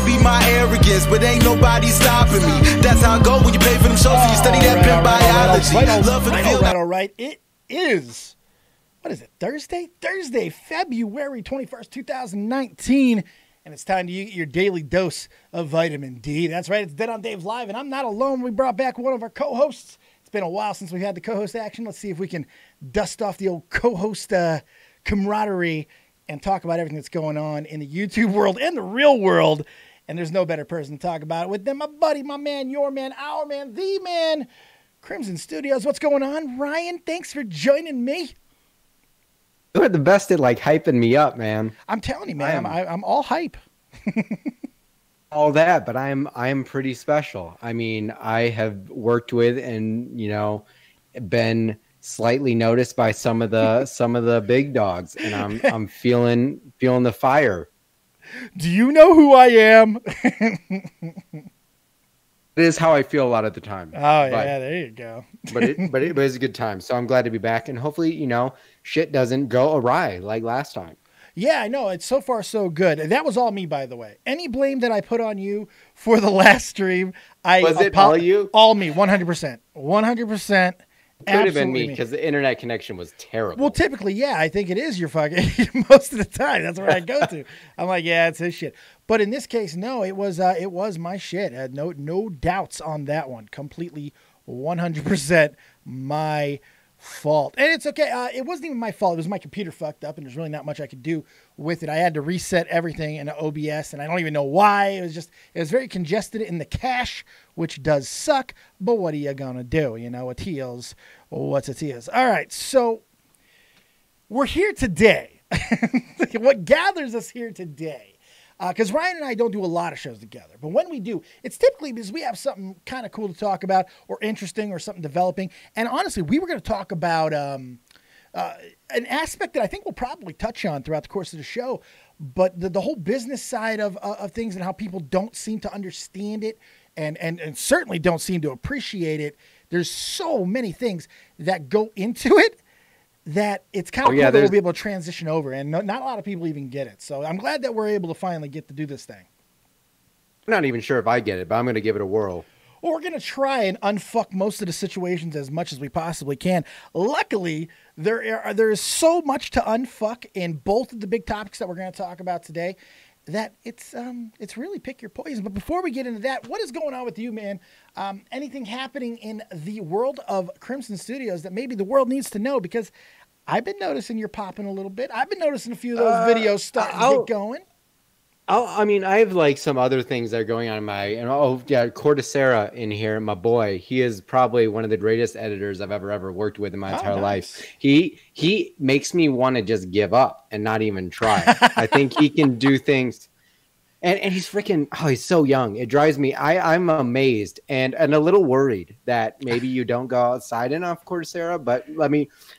be my arrogance, but ain't nobody stopping me. That's how I go when you pay for them shows, so you study that pimp biology. Love for the field. All right. It is, what is it, Thursday? Thursday, February 21st, 2019. And it's time to get your daily dose of vitamin D. That's right. It's Dead on Dave's Live, and I'm not alone. We brought back one of our co-hosts. It's been a while since we've had the co-host action. Let's see if we can dust off the old co-host camaraderie and talk about everything that's going on in the YouTube world and the real world. And there's no better person to talk about it with than my buddy, my man, your man, our man, the man, Crimson Studios. What's going on, Ryan? Thanks for joining me. You're the best at like hyping me up, man. I'm telling you, man, I'm all hype. All that, but I'm pretty special. I mean, I have worked with and been slightly noticed by some of the big dogs, and I'm feeling the fire. Do you know who I am? It is how I feel a lot of the time. Oh, yeah, there you go. but it was a good time. So I'm glad to be back. And hopefully, shit doesn't go awry like last time. Yeah, I know. It's so far so good. That was all me, by the way. Any blame that I put on you for the last stream, Was it all you? All me, 100%. 100%. It could have been me because the internet connection was terrible. Well, typically, yeah, I think it is your fucking most of the time. That's where I go to. I'm like, yeah, it's his shit. But in this case, no, it was my shit. I had no doubts on that one. Completely 100% my fault. And it's okay. It wasn't even my fault. It was my computer fucked up, and there's really not much I could do with it. I had to reset everything in OBS, and I don't even know why. It was very congested in the cache, which does suck, but what are you gonna do? It heals. What's it heals? All right, so we're here today. What gathers us here today? Because Ryan and I don't do a lot of shows together. But when we do, it's typically because we have something kind of cool to talk about or interesting or something developing. And honestly, we were going to talk about an aspect that I think we'll probably touch on throughout the course of the show. But the whole business side of things and how people don't seem to understand it and certainly don't seem to appreciate it. There's so many things that go into it that it's kind of cool that we'll be able to transition over, and not a lot of people even get it. So I'm glad that we're able to finally get to do this thing. I'm not even sure if I get it, but I'm going to give it a whirl. Well, we're going to try and unfuck most of the situations as much as we possibly can. Luckily, there is so much to unfuck in both of the big topics that we're going to talk about today that it's really pick your poison. But before we get into that, what is going on with you, man? Anything happening in the world of Crimson Studios that maybe the world needs to know? Because I've been noticing you're popping a little bit. I've been noticing a few of those videos starting to get going. I have like some other things that are going on in Cortesera in here, my boy. He is probably one of the greatest editors I've ever worked with in my entire life. He makes me want to just give up and not even try. I think he can do things. And he's freaking, he's so young. It drives me. I'm amazed and a little worried that maybe you don't go outside enough, Cortesera, but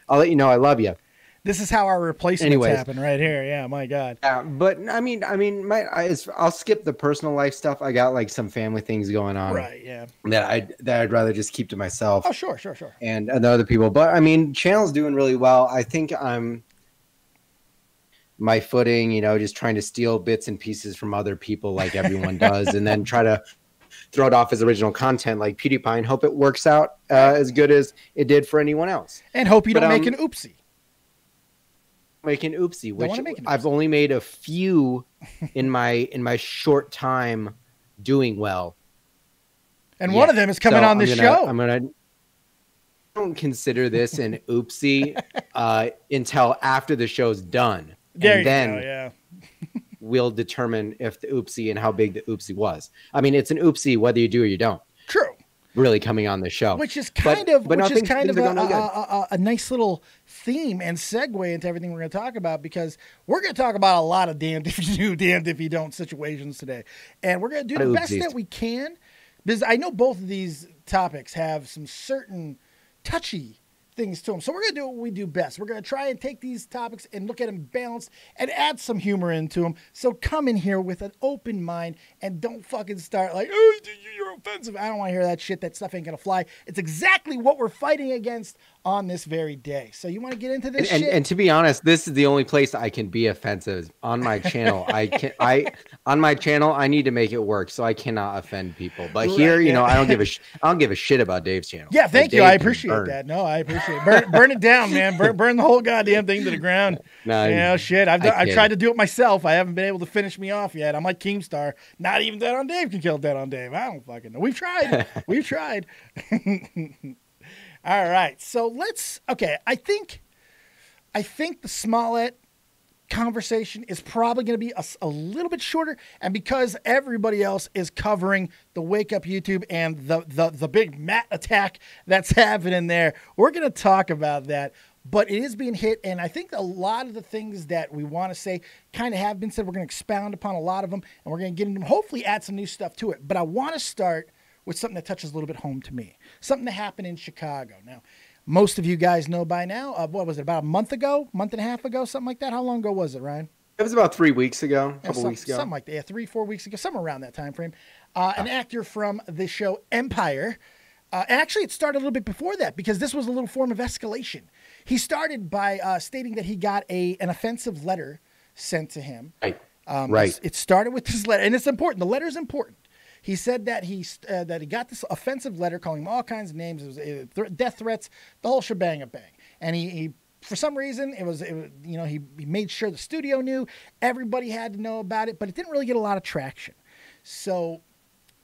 I'll let you know I love you. This is how our replacements happen right here. Yeah, my God. Yeah, but I'll skip the personal life stuff. I got like some family things going on. Right, yeah. That I'd rather just keep to myself. Oh, sure. And the other people. But channel's doing really well. I think I'm my footing, just trying to steal bits and pieces from other people like everyone does, and then try to throw it off as original content like PewDiePie and hope it works out as good as it did for anyone else. And hope you don't make an oopsie. Which I've only made a few in my short time doing well. And one of them is coming on the show. I don't consider this an oopsie until after the show's done. Then we'll determine if the oopsie and how big the oopsie was. It's an oopsie whether you do or you don't. True. Really coming on the show, which is kind of a nice little theme and segue into everything we're going to talk about, because we're going to talk about a lot of damned if you do, damned if you don't situations today, and we're going to do the best that we can, because I know both of these topics have some certain touchy things to them. So we're going to do what we do best. We're going to try and take these topics and look at them balanced and add some humor into them. So come in here with an open mind and don't fucking start like, oh, you're offensive. I don't want to hear that shit. That stuff ain't going to fly. It's exactly what we're fighting against on this very day. So you want to get into this shit? And to be honest, this is the only place I can be offensive on my channel. On my channel, I need to make it work, so I cannot offend people. But here, you know, I don't give a shit about Dave's channel. Yeah, thank you. I appreciate that. No, I appreciate it. Burn it down, man. Burn the whole goddamn thing to the ground. No, you know, shit. I've tried to do it myself. I haven't been able to finish me off yet. I'm like Keemstar. Not even Dead on Dave can kill Dead on Dave. I don't fucking know. We've tried. We've tried. All right. So I think the Smollett conversation is probably going to be a little bit shorter, and because everybody else is covering the Wake Up YouTube and the big Matt attack that's happening there, we're going to talk about that. But it is being hit, and I think a lot of the things that we want to say kind of have been said. We're going to expound upon a lot of them, and we're going to get into them, hopefully add some new stuff to it. But I want to start with something that touches a little bit home to me, something that happened in Chicago. Now, most of you guys know by now, what was it, about a month ago, month and a half ago, something like that? How long ago was it, Ryan? It was about 3 weeks ago, a couple weeks ago. Something like that, yeah, 3-4 weeks ago, somewhere around that time frame. An actor from the show Empire. Actually, it started a little bit before that because this was a little form of escalation. He started by stating that he got an offensive letter sent to him. Right. It started with this letter, and it's important. The letter is important. He said that he got this offensive letter calling him all kinds of names. It was death threats, the whole shebang of bang. And he for some reason, it was you know, he made sure the studio knew, everybody had to know about it, but it didn't really get a lot of traction. So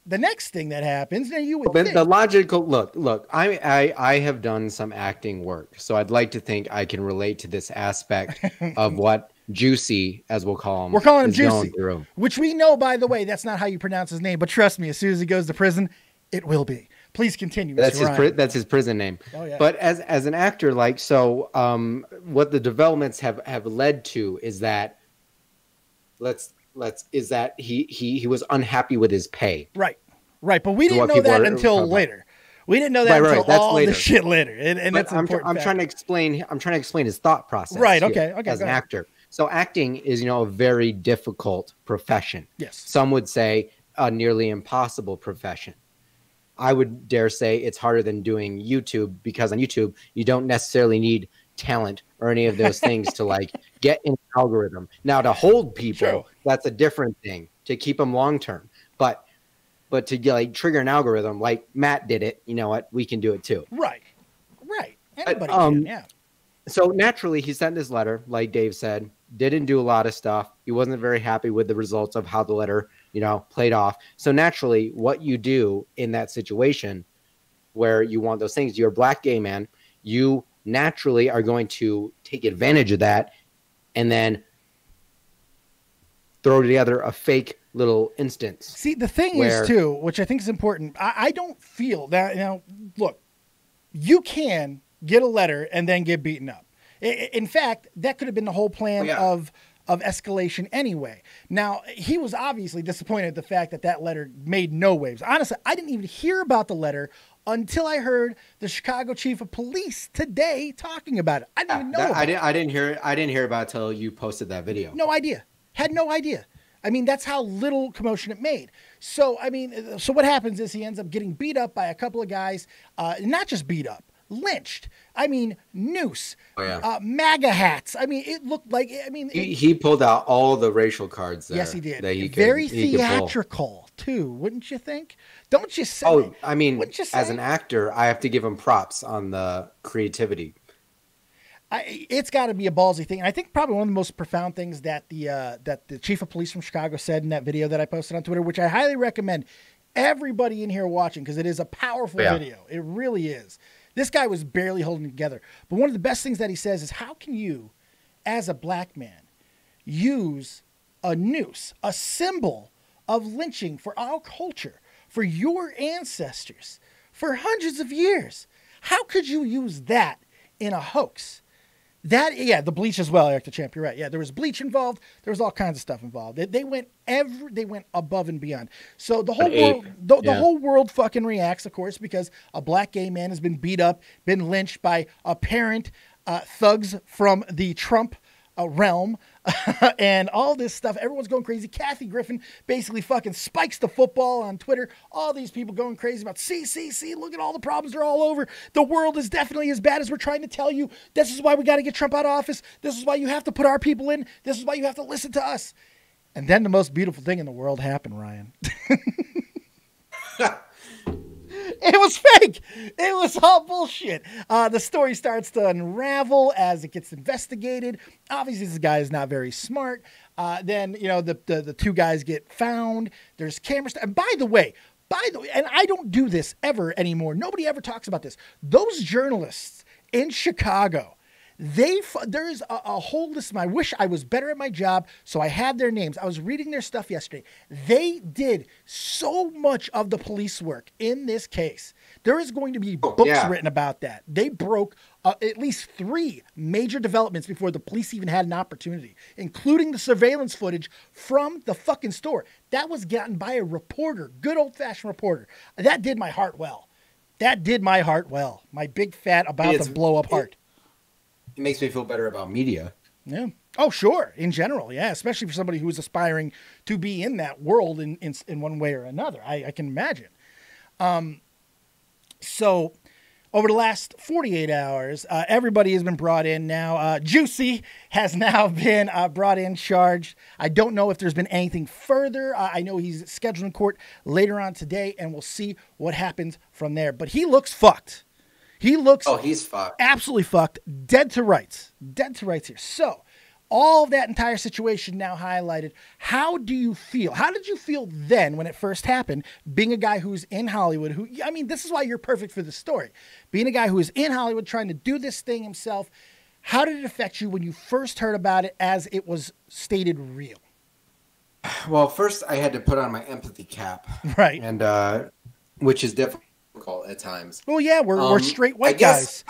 the next thing that happens, now you would think, the logical look. I have done some acting work, so I'd like to think I can relate to this aspect of what Jussie, as we'll call him, we're calling him Jussie, which we know, by the way, that's not how you pronounce his name. But trust me, as soon as he goes to prison, it will be. Please continue. That's his prison name. Oh, yeah. But as an actor, like, so what the developments have led to is that he was unhappy with his pay. Right. But we didn't know that until later. We didn't know that until all the shit later. And that's important. I'm trying to explain his thought process. Right. Okay. As an actor. So acting is, you know, a very difficult profession. Yes. Some would say a nearly impossible profession. I would dare say it's harder than doing YouTube, because on YouTube, you don't necessarily need talent or any of those things to like get in an algorithm. Now, to hold people, that's a different thing, to keep them long term. But to like trigger an algorithm like Matt did it, you know what? We can do it too. Right. Anybody can, yeah. So naturally, he sent this letter, like Dave said, didn't do a lot of stuff. He wasn't very happy with the results of how the letter, you know, played off. So naturally, what you do in that situation where you want those things, you're a black gay man, you naturally are going to take advantage of that and then throw together a fake little instance. See, the thing is, too, which I think is important, I don't feel that, you know, look, you can get a letter and then get beaten up. In fact, that could have been the whole plan of escalation anyway. Now, he was obviously disappointed at the fact that letter made no waves. Honestly, I didn't even hear about the letter until I heard the Chicago chief of police today talking about it. I didn't even know about it. I didn't hear about it until you posted that video. No idea. Had no idea. I mean, that's how little commotion it made. So, I mean, so what happens is he ends up getting beat up by a couple of guys, not just beat up, lynched. I mean, noose, MAGA hats. I mean, it looked like, I mean. He pulled out all the racial cards there. Yes, he did. Very theatrical, too, wouldn't you think? Don't you say? Oh, I mean, as an actor, I have to give him props on the creativity. It's got to be a ballsy thing. And I think probably one of the most profound things that the chief of police from Chicago said in that video that I posted on Twitter, which I highly recommend everybody in here watching, because it is a powerful video. It really is. This guy was barely holding it together. But one of the best things that he says is, how can you, as a black man, use a noose, a symbol of lynching for our culture, for your ancestors, for hundreds of years? How could you use that in a hoax? The bleach as well, Eric the Champ. You're right. Yeah, there was bleach involved. There was all kinds of stuff involved. They went above and beyond. So the whole world, the whole world fucking reacts, of course, because a black gay man has been beat up, been lynched by apparent thugs from the Trump realm, and all this stuff. Everyone's going crazy. Kathy Griffin basically fucking spikes the football on Twitter. All these people going crazy about see, look at all the problems. They're all over. The world is definitely as bad as we're trying to tell you. This is why we got to get Trump out of office. This is why you have to put our people in. This is why you have to listen to us. And then the most beautiful thing in the world happened, Ryan. It was fake. It was all bullshit. The story starts to unravel as it gets investigated. Obviously, this guy is not very smart. Then, the two guys get found. There's cameras. And by the way, and I don't do this ever anymore. Nobody ever talks about this. Those journalists in Chicago, there's a whole list of them. I wish I was better at my job, so I had their names. I was reading their stuff yesterday. They did so much of the police work in this case. There is going to be books written about that. They broke at least 3 major developments before the police even had an opportunity, including the surveillance footage from the fucking store. That was gotten by a reporter, good old-fashioned reporter. That did my heart well. My big, fat, about to blow up heart. It makes me feel better about media. Yeah. Oh, sure. In general. Yeah. Especially for somebody who is aspiring to be in that world in one way or another. I can imagine. So over the last 48 hours, everybody has been brought in now. Jussie has now been brought in, charged. I don't know if there's been anything further. I know he's scheduled in court later on today, and we'll see what happens from there. But he looks fucked. He's fucked. Absolutely fucked. Dead to rights here. So all of that entire situation now highlighted. How do you feel? How did you feel then when it first happened, being a guy who's in Hollywood, this is why you're perfect for this story. Being a guy who is in Hollywood trying to do this thing himself. How did it affect you when you first heard about it as it was stated real? Well, first I had to put on my empathy cap. Right. And which is difficult at times. Well, yeah, we're straight white guys.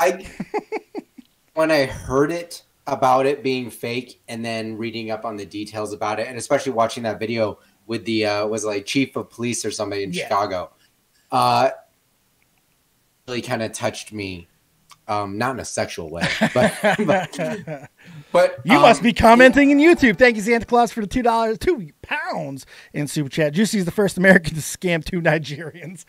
When I heard about it being fake, and then reading up on the details about it, and especially watching that video with the was like chief of police or somebody in Chicago, really kind of touched me, not in a sexual way, but you must be commenting in YouTube. Thank you, Zanta Claws, for the £2 in super chat. Jussie's the first American to scam 2 Nigerians.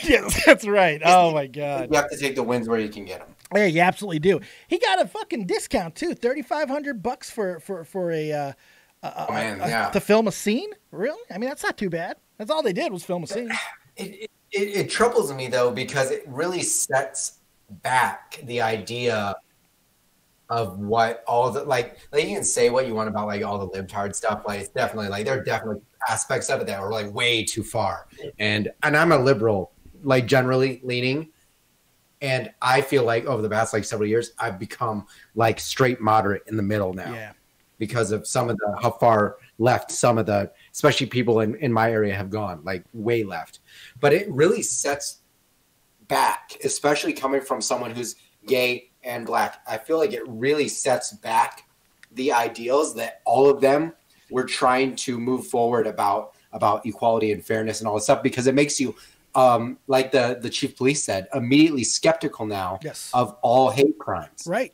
Yes, that's right. Oh my God! You have to take the wins where you can get them. Yeah, you absolutely do. He got a fucking discount too, $3,500 to film a scene. Really? I mean, that's not too bad. That's all they did was film a scene. It troubles me though, because it really sets back the idea of what all the like you can say what you want about like all the libtard stuff. Like it's definitely like there are definitely aspects of it that are like way too far. And I'm a liberal, like generally leaning. And I feel like over the past like several years, I've become like straight moderate in the middle now. Yeah. Because of some of how far left some of the, especially people in my area have gone, like way left. But it really sets back, especially coming from someone who's gay and black. I feel like it really sets back the ideals that all of them were trying to move forward about equality and fairness and all this stuff, because it makes you, like the chief of police said, immediately skeptical now of all hate crimes. Right.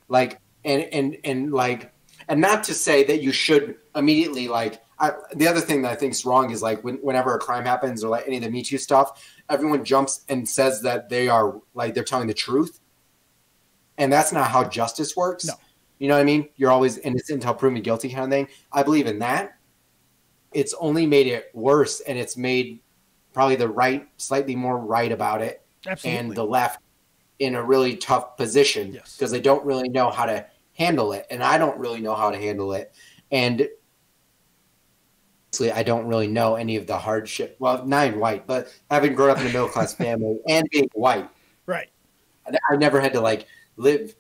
Like, and not to say that you should immediately the other thing that I think is wrong is like whenever a crime happens or like any of the Me Too stuff, everyone jumps and says that they are like they're telling the truth, and that's not how justice works. No. You know what I mean? You're always innocent until proven guilty kind of thing. I believe in that. It's only made it worse, and it's made probably the right slightly more right about it. Absolutely. And the left in a really tough position because they don't really know how to handle it, and I don't really know how to handle it. And I don't really know any of the hardship. Well, not even white, but having grown up in a middle class family and being white, right? I never had to like live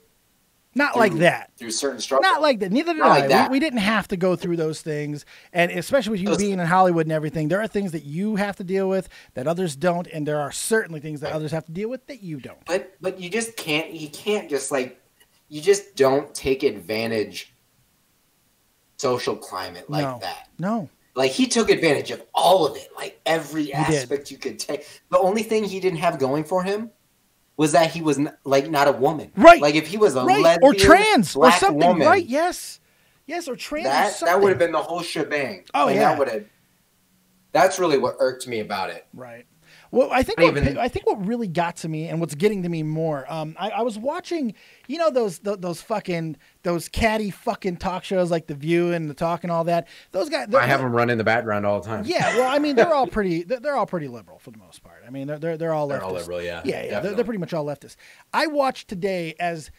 Not like that. Through certain struggles. Not like that. Neither did Not I. like that. We didn't have to go through those things. And especially with you being in Hollywood and everything, there are things that you have to deal with that others don't. And there are certainly things that others have to deal with that you don't. But you just can't, you just don't take advantage social climate like that. No. Like, he took advantage of all of it. Like, every aspect you could take. The only thing he didn't have going for him was that he was not a woman, right? Like, if he was a lesbian or trans or something, woman, right? Yes, or trans. That would have been the whole shebang. Oh, yeah, that would have. That's really what irked me about it. Right. Well, I think what really got to me and what's getting to me more, I was watching, you know, those catty fucking talk shows like The View and The Talk and all that. Those guys, I have them run in the background all the time. Yeah, well, I mean, they're all pretty liberal for the most part. I mean, they're all leftist. They're all liberal, yeah. Yeah, they're pretty much all leftist. I watched today as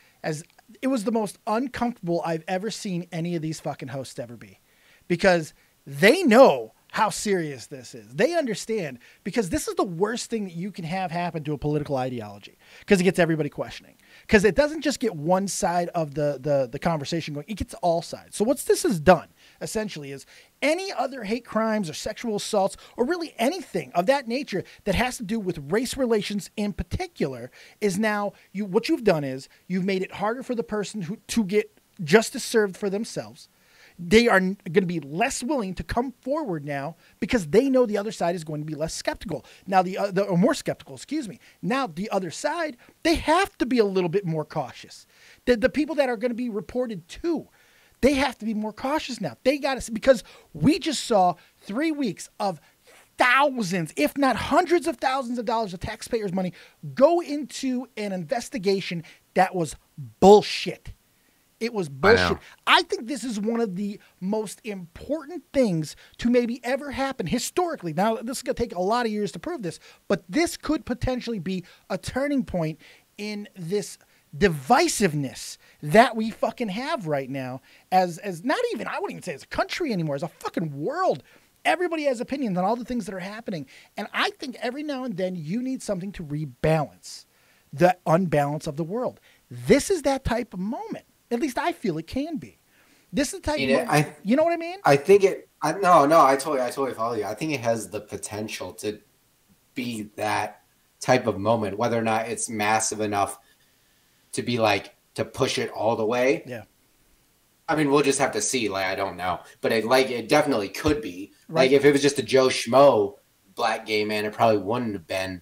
it was the most uncomfortable I've ever seen any of these fucking hosts ever be, because they know how serious this is. They understand, because this is the worst thing that you can have happen to a political ideology, because it gets everybody questioning, because it doesn't just get one side of the conversation going, it gets all sides. So what this has done essentially is any other hate crimes or sexual assaults or really anything of that nature that has to do with race relations in particular is now what you've done is you've made it harder for the person to get justice served for themselves. They are going to be less willing to come forward now because they know the other side is going to be less skeptical. Now, or more skeptical, excuse me. Now, the other side, they have to be a little bit more cautious. The people that are going to be reported to, they have to be more cautious now. They got to, because we just saw 3 weeks of thousands, if not hundreds of thousands of dollars of taxpayers' money go into an investigation that was bullshit. It was bullshit. I think this is one of the most important things to maybe ever happen historically. Now, this is going to take a lot of years to prove this, but this could potentially be a turning point in this divisiveness that we fucking have right now as not even, I wouldn't even say as a country anymore, as a fucking world. Everybody has opinions on all the things that are happening. And I think every now and then you need something to rebalance the unbalance of the world. This is that type of moment. At least I feel it can be. This is the type of, you know what I mean? I think I totally follow you. I think it has the potential to be that type of moment, whether or not it's massive enough to be like, to push it all the way. Yeah. I mean, we'll just have to see. Like, I don't know, but it definitely could be. Right. Like, if it was just a Joe Schmo black gay man, it probably wouldn't have been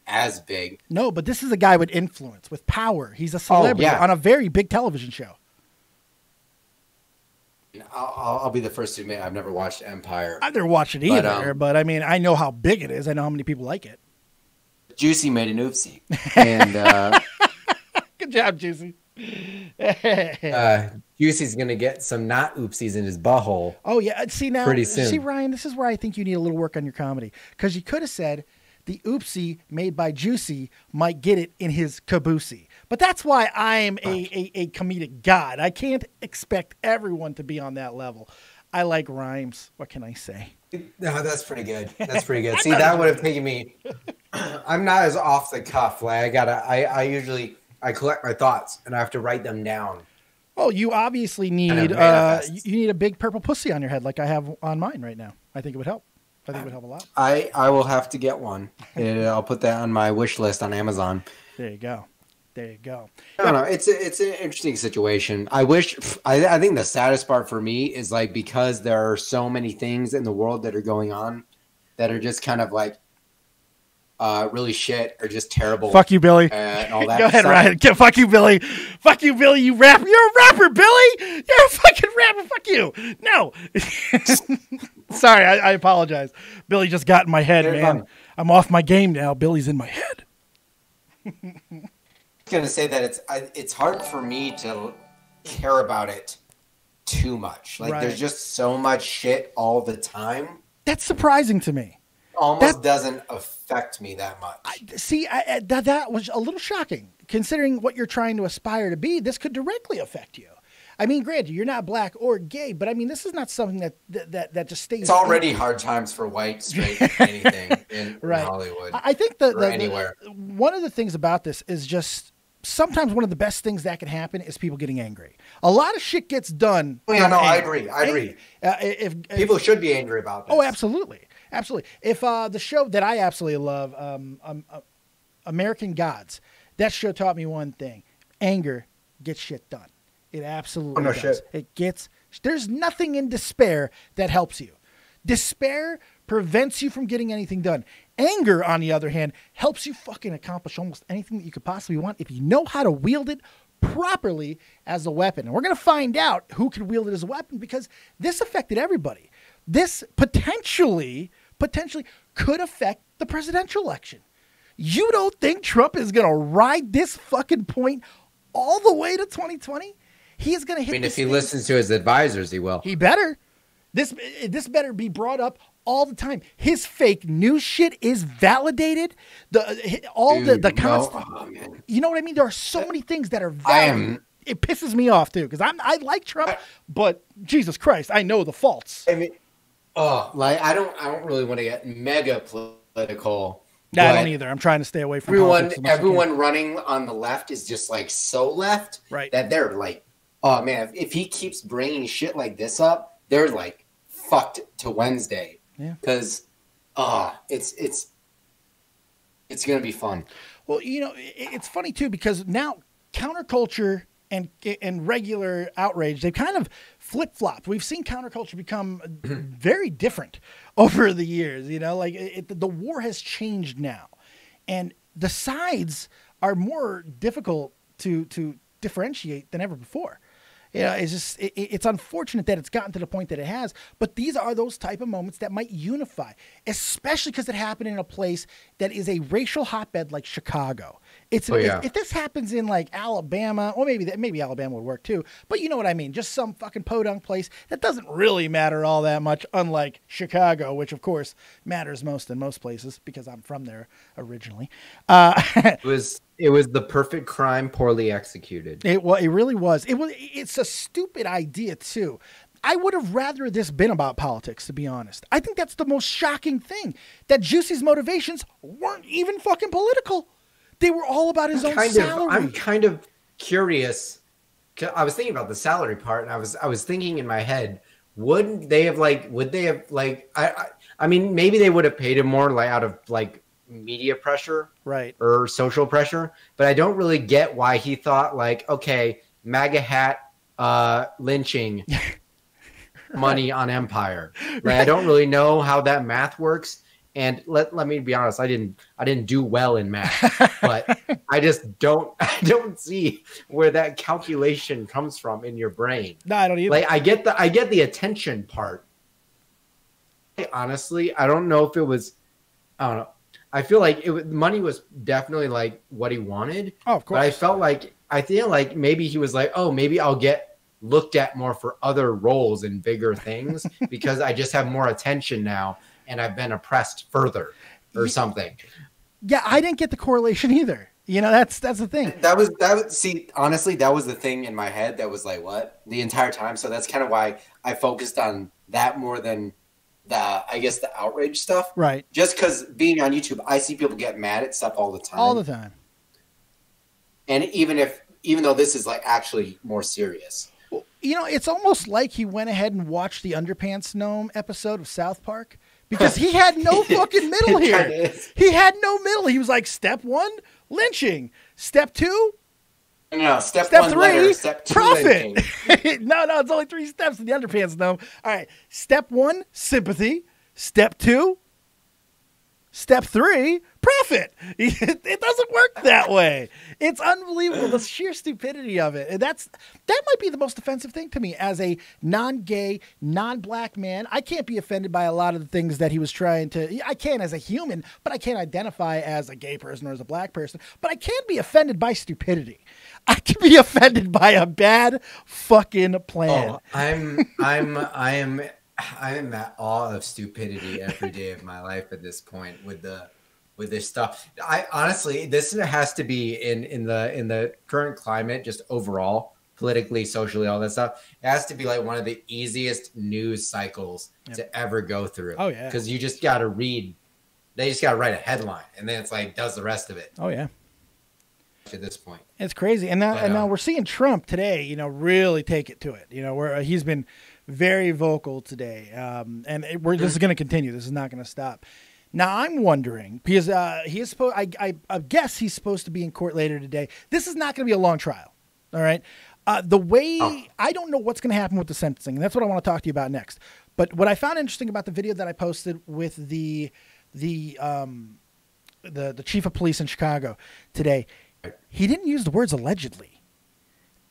as big. No, but this is a guy with influence, with power. He's a celebrity on a very big television show. I'll be the first to admit I've never watched Empire. I've never watched it either, but I mean, I know how big it is. I know how many people like it. Juicy made an oopsie. And good job, Juicy. Juicy's going to get some not oopsies in his butthole. Oh, yeah. See, now, pretty soon. See, Ryan, this is where I think you need a little work on your comedy, because you could have said the oopsie made by Juicy might get it in his caboosey. But that's why I'm a comedic god. I can't expect everyone to be on that level. I like rhymes. What can I say? No, that's pretty good. That's pretty good. See, that would have taken me. I'm not as off the cuff. Like, I usually collect my thoughts and I have to write them down. Well, you obviously need you need a big purple pussy on your head like I have on mine right now. I think it would help. I think it would help a lot. I will have to get one. I'll put that on my wish list on Amazon. There you go. There you go. I don't know. It's an interesting situation. I think the saddest part for me is, like, because there are so many things in the world that are going on that are just kind of like really shit or just terrible. Fuck you, Billy. And all that. Go ahead, Ryan. Fuck you, Billy. Fuck you, Billy. You rapper. You're a rapper, Billy. You're a fucking rapper. Fuck you. No. Sorry, I apologize. Billy just got in my head, man. I'm off my game now. Billy's in my head. I'm gonna say that it's hard for me to care about it too much. Like, there's just so much shit all the time. That's surprising to me. Almost doesn't affect me that much. That was a little shocking, considering what you're trying to aspire to be. This could directly affect you. I mean, granted, you're not black or gay, but I mean, this is not something that just stays. It's already hard times for white, straight, anything in Hollywood. I think or anywhere. one of the things about this is just sometimes one of the best things that can happen is people getting angry. A lot of shit gets done. Oh, yeah, no, I agree. If people should be angry about this. Oh, absolutely. Absolutely. If the show that I absolutely love, American Gods, that show taught me one thing. Anger gets shit done. It absolutely does. Shit. It gets, there's nothing in despair that helps you. Despair prevents you from getting anything done. Anger, on the other hand, helps you fucking accomplish almost anything that you could possibly want if you know how to wield it properly as a weapon. And we're going to find out who can wield it as a weapon because this affected everybody. This potentially could affect the presidential election. You don't think Trump is going to ride this fucking point all the way to 2020? He is going to hit. I mean, if he listens to his advisors, he will. He better. This better be brought up all the time. His fake news shit is validated. The constant. Oh, you know what I mean? There are so many things that are validated. It pisses me off too because I like Trump, but Jesus Christ, I know the faults. I mean, I don't really want to get mega political. No, I don't either. I'm trying to stay away from everyone running on the left is just like so left, right? That they're like, oh man, if he keeps bringing shit like this up, they're like fucked to Wednesday. Yeah, because it's gonna be fun. Well, you know, it's funny too because now counterculture and regular outrage, they've kind of flip-flopped. We've seen counterculture become very different over the years, you know, like the war has changed now and the sides are more difficult to differentiate than ever before. Yeah, it's unfortunate that it's gotten to the point that it has, but these are those type of moments that might unify, especially because it happened in a place that is a racial hotbed like Chicago. If this happens in like Alabama, or maybe Alabama would work too, but you know what I mean, just some fucking podunk place that doesn't really matter all that much, unlike Chicago, which of course matters most in most places because I'm from there originally. It was the perfect crime poorly executed. It really was. It's a stupid idea too. I would have rather this been about politics, to be honest. I think that's the most shocking thing, that Jussie's motivations weren't even fucking political. They were all about his own salary. I'm kind of curious. I was thinking about the salary part, and I was thinking in my head, would they have I mean, maybe they would have paid him more like out of like media pressure, right, or social pressure, but I don't really get why he thought like, okay, MAGA hat lynching money on Empire. Like, I don't really know how that math works, and let me be honest, I didn't do well in math, but I don't see where that calculation comes from in your brain. No, I don't either. Like I get the attention part. Honestly, I don't know if it was, I don't know. I feel like money was definitely like what he wanted. Oh, of course. But I feel like maybe he was like, oh, maybe I'll get looked at more for other roles and bigger things because I just have more attention now and I've been oppressed further or something. Yeah, I didn't get the correlation either. You know, that's the thing. See, honestly, that was the thing in my head that was like, what? The entire time. So that's kind of why I focused on that more than the outrage stuff. Right. Just because being on YouTube, I see people get mad at stuff all the time. All the time. And even though this is like actually more serious. Well, you know, it's almost like he went ahead and watched the Underpants Gnome episode of South Park because he had no fucking middle here. He had no middle. He was like, step 1, lynching. Step 2, no, step 3, letter, step 2, profit. No, it's only 3 steps in the Underpants Gnome. All right. Step 1, sympathy. Step 2, step 3, profit. It doesn't work that way. It's unbelievable, the sheer stupidity of it. And that might be the most offensive thing to me as a non-gay, non-black man. I can't be offended by a lot of the things that he was trying to. I can as a human, but I can't identify as a gay person or as a black person. But I can be offended by stupidity. I can be offended by a bad fucking plan. Oh, I am at awe of stupidity every day of my life at this point with this stuff. I honestly, this has to be in the current climate, just overall, politically, socially, all that stuff. It has to be like one of the easiest news cycles to ever go through. Oh yeah, because you just got to read. They just got to write a headline, and then it's like does the rest of it. Oh yeah. at this point. It's crazy. And now we're seeing Trump today, you know, really take it to it. You know, where he's been very vocal today. This is going to continue. This is not going to stop. Now I'm wondering, because he is supposed, I guess he's supposed to be in court later today. This is not going to be a long trial. All right. I don't know what's going to happen with the sentencing. And that's what I want to talk to you about next. But what I found interesting about the video that I posted with the chief of police in Chicago today, he didn't use the words allegedly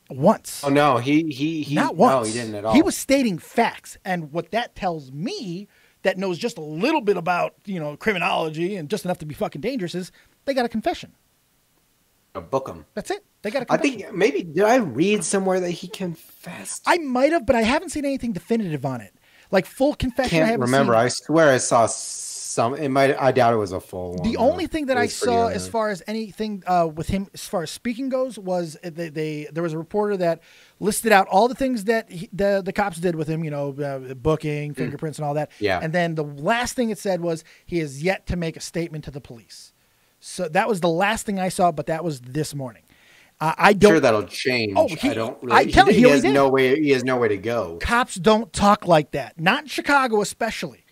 once. Oh no, he not once. No, he didn't at all. He was stating facts, and what that tells me, that knows just a little bit about, you know, criminology and just enough to be fucking dangerous, is they got a confession. Book him. That's it. They got a confession. I think maybe, did I read somewhere that he confessed? I might have, but I haven't seen anything definitive on it. Like full confession. I remember. I swear I saw some. I doubt it was a full one. The only thing that I saw as far as anything with him, as far as speaking goes, was there was a reporter that listed out all the things that the cops did with him. You know, booking, fingerprints, and all that. Yeah. And then the last thing it said was he has yet to make a statement to the police. So that was the last thing I saw, but that was this morning. I don't. Sure, that'll change. Oh, I don't. Really, I tell you, he has no way. He has nowhere to go. Cops don't talk like that. Not in Chicago, especially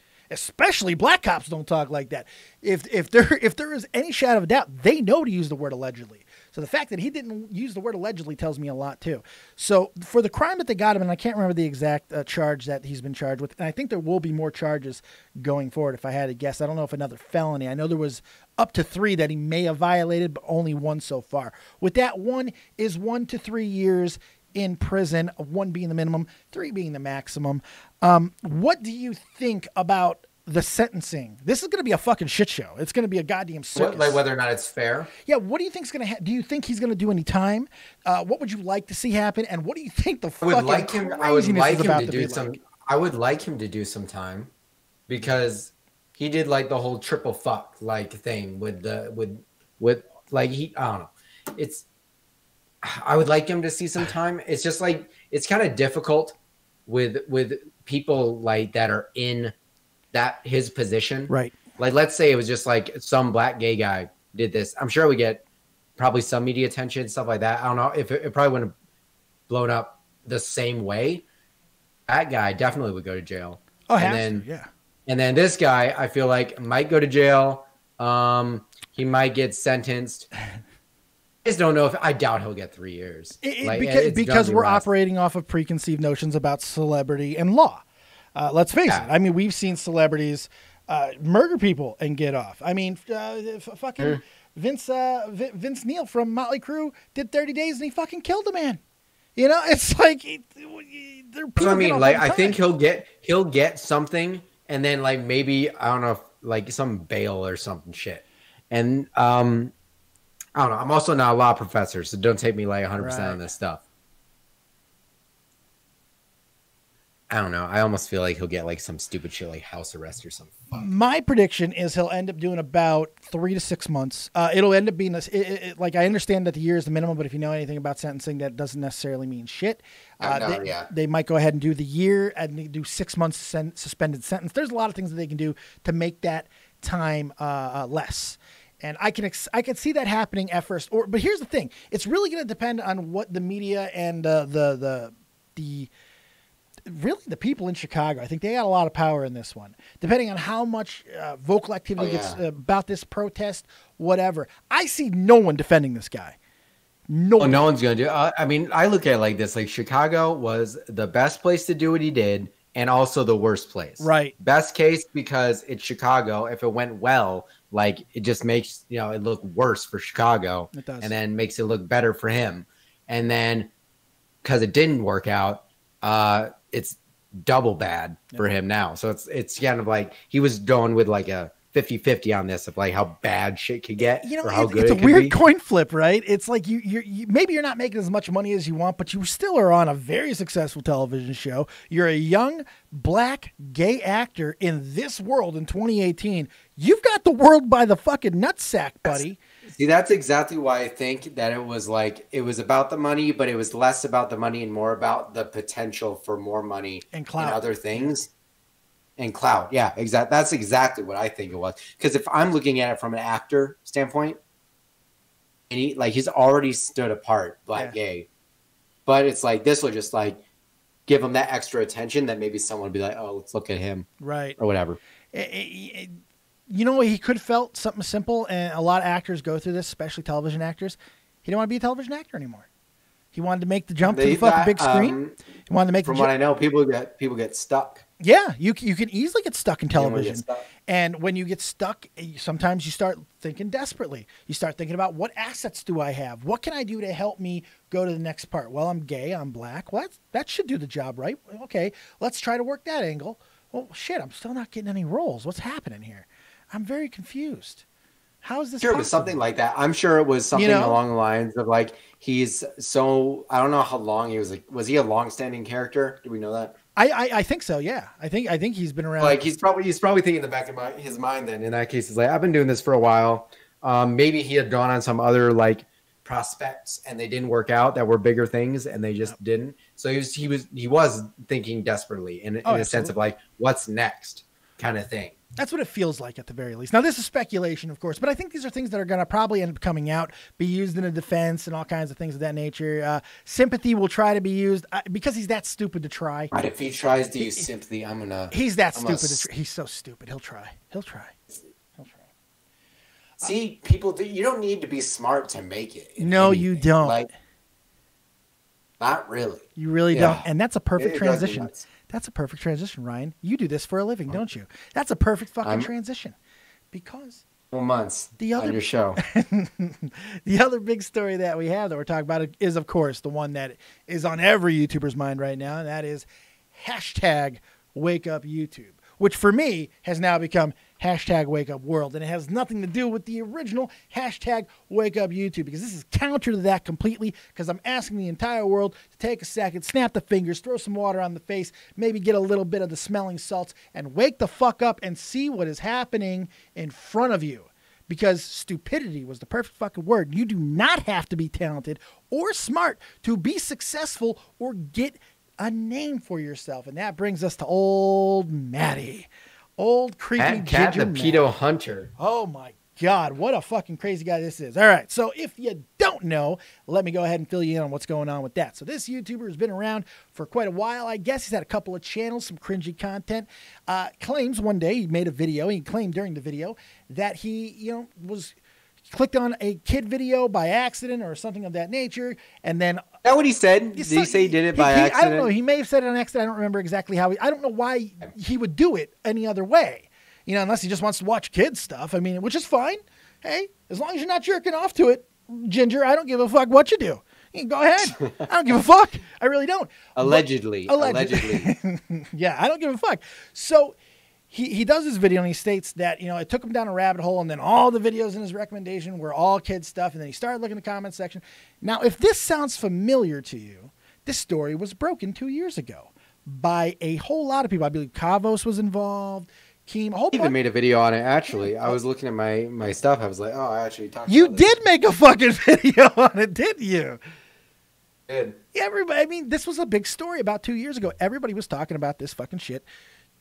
black cops don't talk like that. If there is any shadow of a doubt, they know to use the word allegedly. So the fact that he didn't use the word allegedly tells me a lot too. So for the crime that they got him, and I can't remember the exact charge that he's been charged with, and I think there will be more charges going forward. If I had to guess, I don't know if another felony. I know there was up to 3 that he may have violated, but only 1 so far. With that, 1 is 1 to 3 years in prison, 1 being the minimum, 3 being the maximum. What do you think about the sentencing? This is going to be a fucking shit show. It's going to be a goddamn circus. Like whether or not it's fair? Yeah. What do you think is going to do you think he's going to do any time? What would you like to see happen? And what do you think the fucking craziness is about to be like? I would like him to do some time, because he did like the whole triple fuck like thing with like I don't know. I would like him to see some time. It's just like, it's kind of difficult with people like that are in his position. Right. Like, let's say it was just like some black gay guy did this. I'm sure we get probably some media attention, stuff like that. I don't know if it probably wouldn't have blown up the same way. That guy definitely would go to jail. Oh, yeah. And then this guy, I feel like, might go to jail. He might get sentenced. I just don't know I doubt he'll get 3 years. Because we're operating off of preconceived notions about celebrity and law. Let's face it. I mean, we've seen celebrities murder people and get off. I mean, fucking Vince Neil from Motley Crue did 30 days and he fucking killed a man. You know, it's like there are people. I mean, like, I think he'll get something, and then like maybe, I don't know, if, like some bail or something shit. And I don't know. I'm also not a law professor, so don't take me like 100% on this stuff. I don't know. I almost feel like he'll get like some stupid shit like house arrest or something. My prediction is he'll end up doing about 3 to 6 months. It'll end up being like, I understand that the year is the minimum, but if you know anything about sentencing, that doesn't necessarily mean shit. They might go ahead and do the year and do 6 months suspended sentence. There's a lot of things that they can do to make that time less. And I can see that happening at first. But here's the thing: it's really going to depend on what the media and really the people in Chicago. I think they got a lot of power in this one. Depending on how much vocal activity gets about this protest, whatever. I see no one defending this guy. No one's going to do. I mean, I look at it like this: like Chicago was the best place to do what he did, and also the worst place. Right. Best case because it's Chicago. If it went well, like, it just makes, it look worse for Chicago. It does. And then makes it look better for him. And then because it didn't work out, it's double bad for him now. So it's kind of like he was going with like a 50-50 on this of like how bad shit could get or how good it could be. It's a weird coin flip, right? It's like you maybe you're not making as much money as you want, but you still are on a very successful television show. You're a young black gay actor in this world in 2018. You've got the world by the fucking nutsack, buddy. See, that's exactly why I think that it was about the money, but it was less about the money and more about the potential for more money and clout and other things. And clout. Yeah, exactly. That's exactly what I think it was. Because if I'm looking at it from an actor standpoint, and he's already stood apart, black gay. But it's like this will just like give him that extra attention that maybe someone would be like, oh, let's look at him, right, or whatever. You know what he could have felt? Something simple, and a lot of actors go through this, especially television actors. He didn't want to be a television actor anymore. He wanted to make the jump to the fucking big screen. He wanted to make from what I know, people get stuck. Yeah, you can easily get stuck in television. And when you get stuck, sometimes you start thinking desperately. You start thinking about, what assets do I have? What can I do to help me go to the next part? Well, I'm gay, I'm black. Well, that should do the job, right? Okay, let's try to work that angle. Well, shit, I'm still not getting any roles. What's happening here? I'm very confused. How is this Sure, it was something like that. I'm sure it was something along the lines of like, I don't know how long he was. Like, was he a long-standing character? Do we know that? I think so. Yeah, I think he's been around. Like he's probably thinking in the back of his mind. Then in that case, he's like, I've been doing this for a while. Maybe he had gone on some other like prospects and they didn't work out that were bigger things and they just didn't. So he was thinking desperately in a sense of like, what's next kind of thing. That's what it feels like at the very least. Now, this is speculation, of course, but I think these are things that are going to probably end up coming out, be used in a defense and all kinds of things of that nature. Sympathy will try to be used because he's that stupid to try. But if he tries to use sympathy, he's that stupid. He's so stupid. He'll try. See, people, you don't need to be smart to make it. No, anything. You don't. Like, not really. You really don't. And that's a perfect transition. That's a perfect transition, Ryan. You do this for a living, don't you? That's a perfect fucking transition. Because months on your show. The other big story that we have that we're talking about is, of course, the one that is on every YouTuber's mind right now, and that is #WakeUpYouTube, which for me has now become #WakeUpWorld, and it has nothing to do with the original #WakeUpYouTube, because this is counter to that completely, because I'm asking the entire world to take a second, snap the fingers, throw some water on the face, maybe get a little bit of the smelling salts, and wake the fuck up and see what is happening in front of you. Because stupidity was the perfect fucking word. You do not have to be talented or smart to be successful or get a name for yourself. And that brings us to old Maddie. Old creepy Cat the pedo hunter. Oh my God, what a fucking crazy guy this is. All right, so if you don't know, let me go ahead and fill you in on what's going on with that. So this YouTuber has been around for quite a while. I guess he's had a couple of channels, some cringy content. Claims one day he made a video. He claimed during the video that he, clicked on a kid video by accident or something of that nature, and then... Is that what he said? Did he say he did it by accident? I don't know. He may have said it on accident. I don't remember exactly how. I don't know why he would do it any other way. Unless he just wants to watch kids stuff. I mean, which is fine. Hey, as long as you're not jerking off to it, Ginger, I don't give a fuck what you do. You can go ahead. I don't give a fuck. I really don't. Allegedly. Yeah, I don't give a fuck. So... He does this video and he states that, it took him down a rabbit hole, and then all the videos in his recommendation were all kid stuff. And then he started looking in the comment section. Now, if this sounds familiar to you, this story was broken 2 years ago by a whole lot of people. I believe Kavos was involved. Keem, a whole bunch. I even made a video on it, actually. I was looking at my stuff. I was like, oh, I actually talked You about did make a fucking video on it, didn't you? Did. Yeah, everybody. I mean, this was a big story about 2 years ago. Everybody was talking about this fucking shit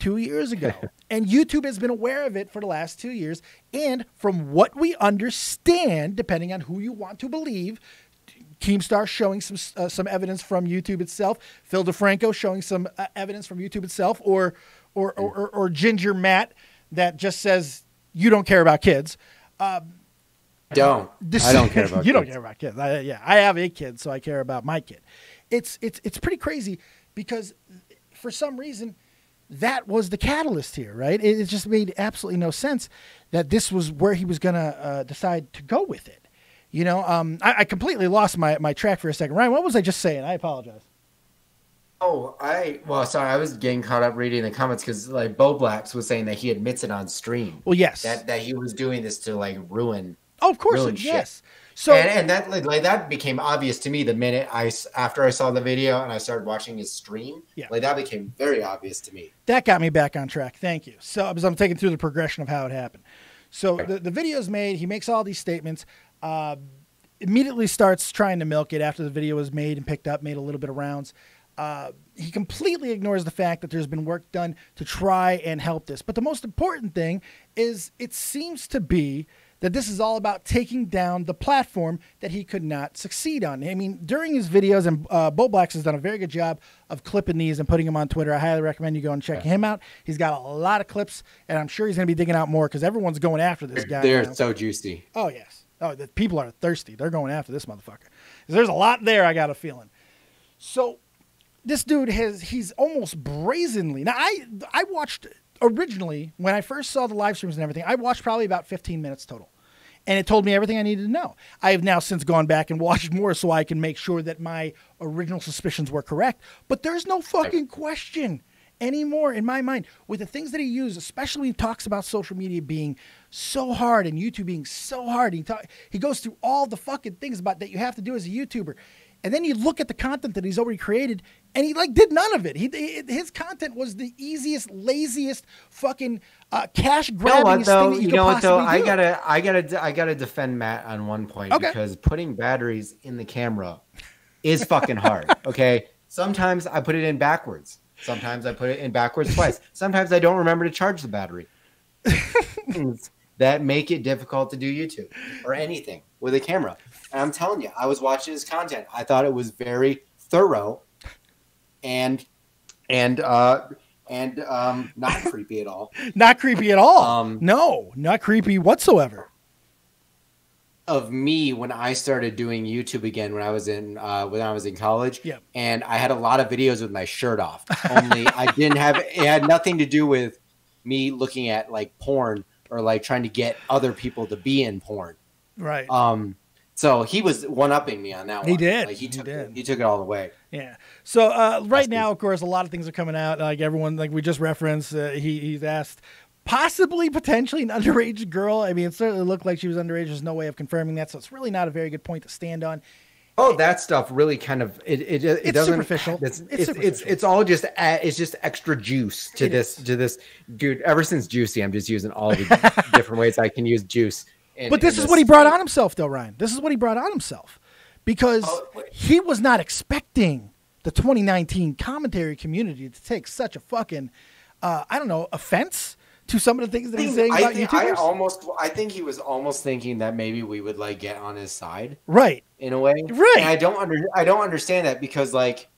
2 years ago. And YouTube has been aware of it for the last 2 years. And from what we understand, depending on who you want to believe, Keemstar showing some evidence from YouTube itself, Phil DeFranco showing some evidence from YouTube itself, or Ginger Matt that just says you don't care about kids. I don't care about you kids. Don't care about kids. I have a kid, so I care about my kid. It's pretty crazy because for some reason that was the catalyst here, right? It just made absolutely no sense that this was where he was going to decide to go with it. I completely lost my track for a second. Ryan, what was I just saying? I apologize. Sorry, I was getting caught up reading the comments because like Bo Blacks was saying that he admits it on stream. Well, yes, that he was doing this to like ruin. Oh, of course, yes. So and that that became obvious to me the minute after I saw the video and I started watching his stream. Yeah, that became very obvious to me. That got me back on track. Thank you. So as I'm taking through the progression of how it happened. So the video's made. He makes all these statements. Immediately starts trying to milk it after the video was made and picked up, made a little bit of rounds. He completely ignores the fact that there's been work done to try and help this. But the most important thing is it seems to be that this is all about taking down the platform that he could not succeed on. I mean, during his videos, and Bo Blacks has done a very good job of clipping these and putting them on Twitter. I highly recommend you go and check him out. He's got a lot of clips, and I'm sure he's going to be digging out more because everyone's going after this guy. They're so juicy. Oh, yes. Oh, the people are thirsty. They're going after this motherfucker. There's a lot there, I got a feeling. So this dude he's almost brazenly. Now, I watched originally, when I first saw the live streams and everything, I watched probably about 15 minutes total. And it told me everything I needed to know. I have now since gone back and watched more so I can make sure that my original suspicions were correct. But there's no fucking question anymore in my mind with the things that he used, especially when he talks about social media being so hard and YouTube being so hard. He goes through all the fucking things about that you have to do as a YouTuber. And then you look at the content that he's already created, and he like did none of it. His content was the easiest, laziest, fucking cash grabbing thing that you could possibly do. I gotta defend Matt on one point because putting batteries in the camera is fucking hard. Okay, sometimes I put it in backwards. Sometimes I put it in backwards twice. Sometimes I don't remember to charge the battery. Things that make it difficult to do YouTube or anything with a camera. And I'm telling you, I was watching his content. I thought it was very thorough and not creepy at all. Not creepy at all. No, not creepy whatsoever. Of me when I started doing YouTube again when I was in college, and I had a lot of videos with my shirt off. Only it had nothing to do with me looking at like porn or like trying to get other people to be in porn. Right. So he was one-upping me on that one. He did. Like, he took it all the way. Yeah. So right now, of course, a lot of things are coming out. Like everyone, like we just referenced, he's asked possibly, potentially an underage girl. I mean, it certainly looked like she was underage. There's no way of confirming that. So it's really not a very good point to stand on. Oh, that stuff really kind of it doesn't superficial. It's all just it's just extra juice to this dude. Ever since Juicy, I'm just using all the different ways I can use juice. But this is what he brought on himself, though, Ryan. This is what he brought on himself because he was not expecting the 2019 commentary community to take such a fucking, offense to some of the things that he's saying about YouTubers. I think he was almost thinking that maybe we would like get on his side, right? In a way, right? And I don't understand that because like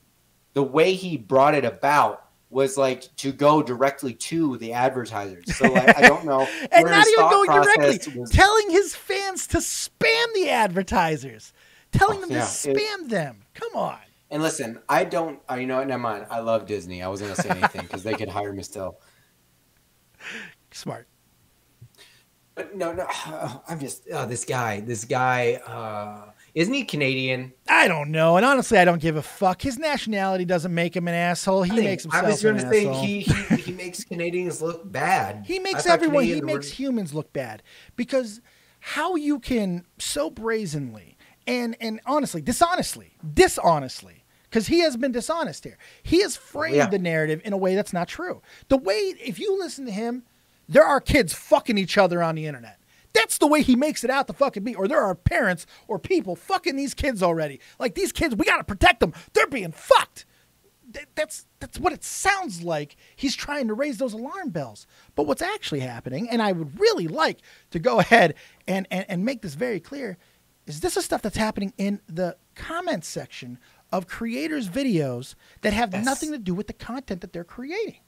the way he brought it about was like to go directly to the advertisers. So like I don't know, and not even going directly, telling his fans to spam the advertisers, telling them to spam them. Come on. And listen, I don't. You know what? Never mind. I love Disney. I wasn't gonna say anything because they could hire me still. Smart. But no. I'm just this guy. Isn't he Canadian? I don't know. And honestly, I don't give a fuck. His nationality doesn't make him an asshole. He makes himself an asshole. I was going to say he makes Canadians look bad. He makes makes humans look bad. Because how you can so brazenly and honestly, dishonestly, because he has been dishonest here. He has framed the narrative in a way that's not true. The way, if you listen to him, there are kids fucking each other on the internet. That's the way he makes it out to fucking be. Or there are parents or people fucking these kids already. Like, these kids, we got to protect them. They're being fucked. That's what it sounds like. He's trying to raise those alarm bells. But what's actually happening, and I would really like to go ahead and make this very clear, is this is stuff that's happening in the comment section of creators' videos that have nothing to do with the content that they're creating.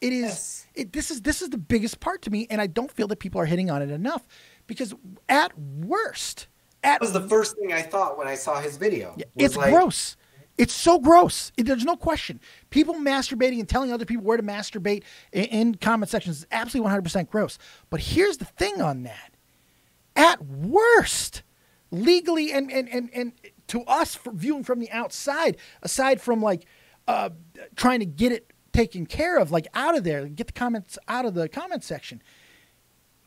It is this is the biggest part to me, and I don't feel that people are hitting on it enough because at worst, that was the first thing I thought when I saw his video. It's like, gross. It's so gross. There's no question. People masturbating and telling other people where to masturbate in comment sections is absolutely 100% gross. But here's the thing on that. At worst, legally and to us viewing from the outside, aside from like trying to get it taken care of, like out of there, get the comments out of the comment section.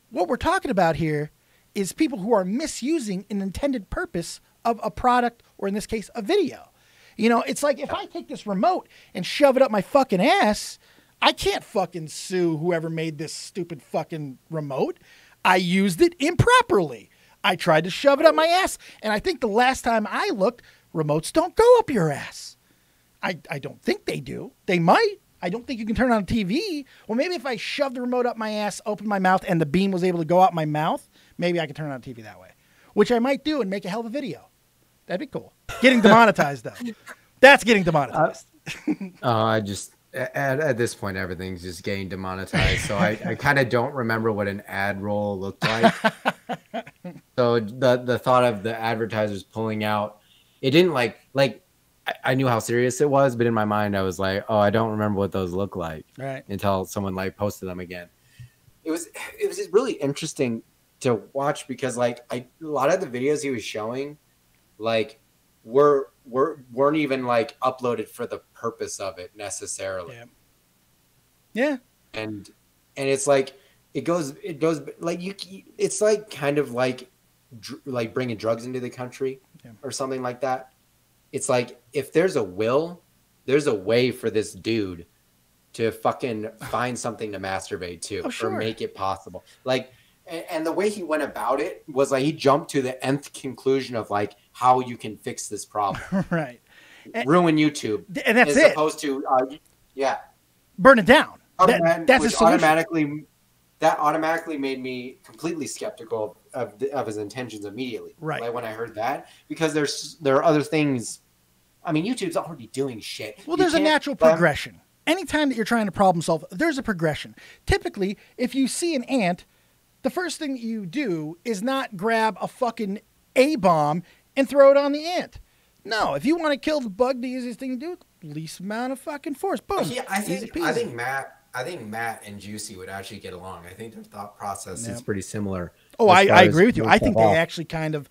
What we're talking about here is people who are misusing an intended purpose of a product, or in this case, a video. You know, it's like if I take this remote and shove it up my fucking ass, I can't fucking sue whoever made this stupid fucking remote. I used it improperly. I tried to shove it up my ass. And I think the last time I looked, remotes don't go up your ass. I don't think they do. They might. I don't think you can turn on a TV. Well, maybe if I shoved the remote up my ass, opened my mouth, and the beam was able to go out my mouth, maybe I can turn on TV that way, which I might do and make a hell of a video. That'd be cool. Getting demonetized though. That's getting demonetized. I just at this point everything's just getting demonetized. So I kind of don't remember what an ad roll looked like. So the thought of the advertisers pulling out, it didn't like I knew how serious it was, but in my mind I was like, oh, I don't remember what those look like. Right. Until someone like posted them again. It was just really interesting to watch because like a lot of the videos he was showing like weren't even like uploaded for the purpose of it necessarily. Yeah. And it's like it goes like it's like kind of like bringing drugs into the country or something like that. It's like if there's a will, there's a way for this dude to fucking find something to masturbate to or make it possible. Like, and the way he went about it was like he jumped to the nth conclusion of like how you can fix this problem. Right. Ruin YouTube. And that's as it. Opposed to, burn it down. That's a solution. That automatically made me completely skeptical of his intentions immediately. Right. Like when I heard that, because there are other things. I mean, YouTube's already doing shit. Well, there's a natural progression. Anytime that you're trying to problem solve, there's a progression. Typically, if you see an ant, the first thing you do is not grab a fucking A-bomb and throw it on the ant. No, if you want to kill the bug, the easiest thing to do, least amount of fucking force. Boom. Yeah, I think Matt and Jussie would actually get along. I think their thought process is pretty similar. Oh, I agree with you. I think they actually kind of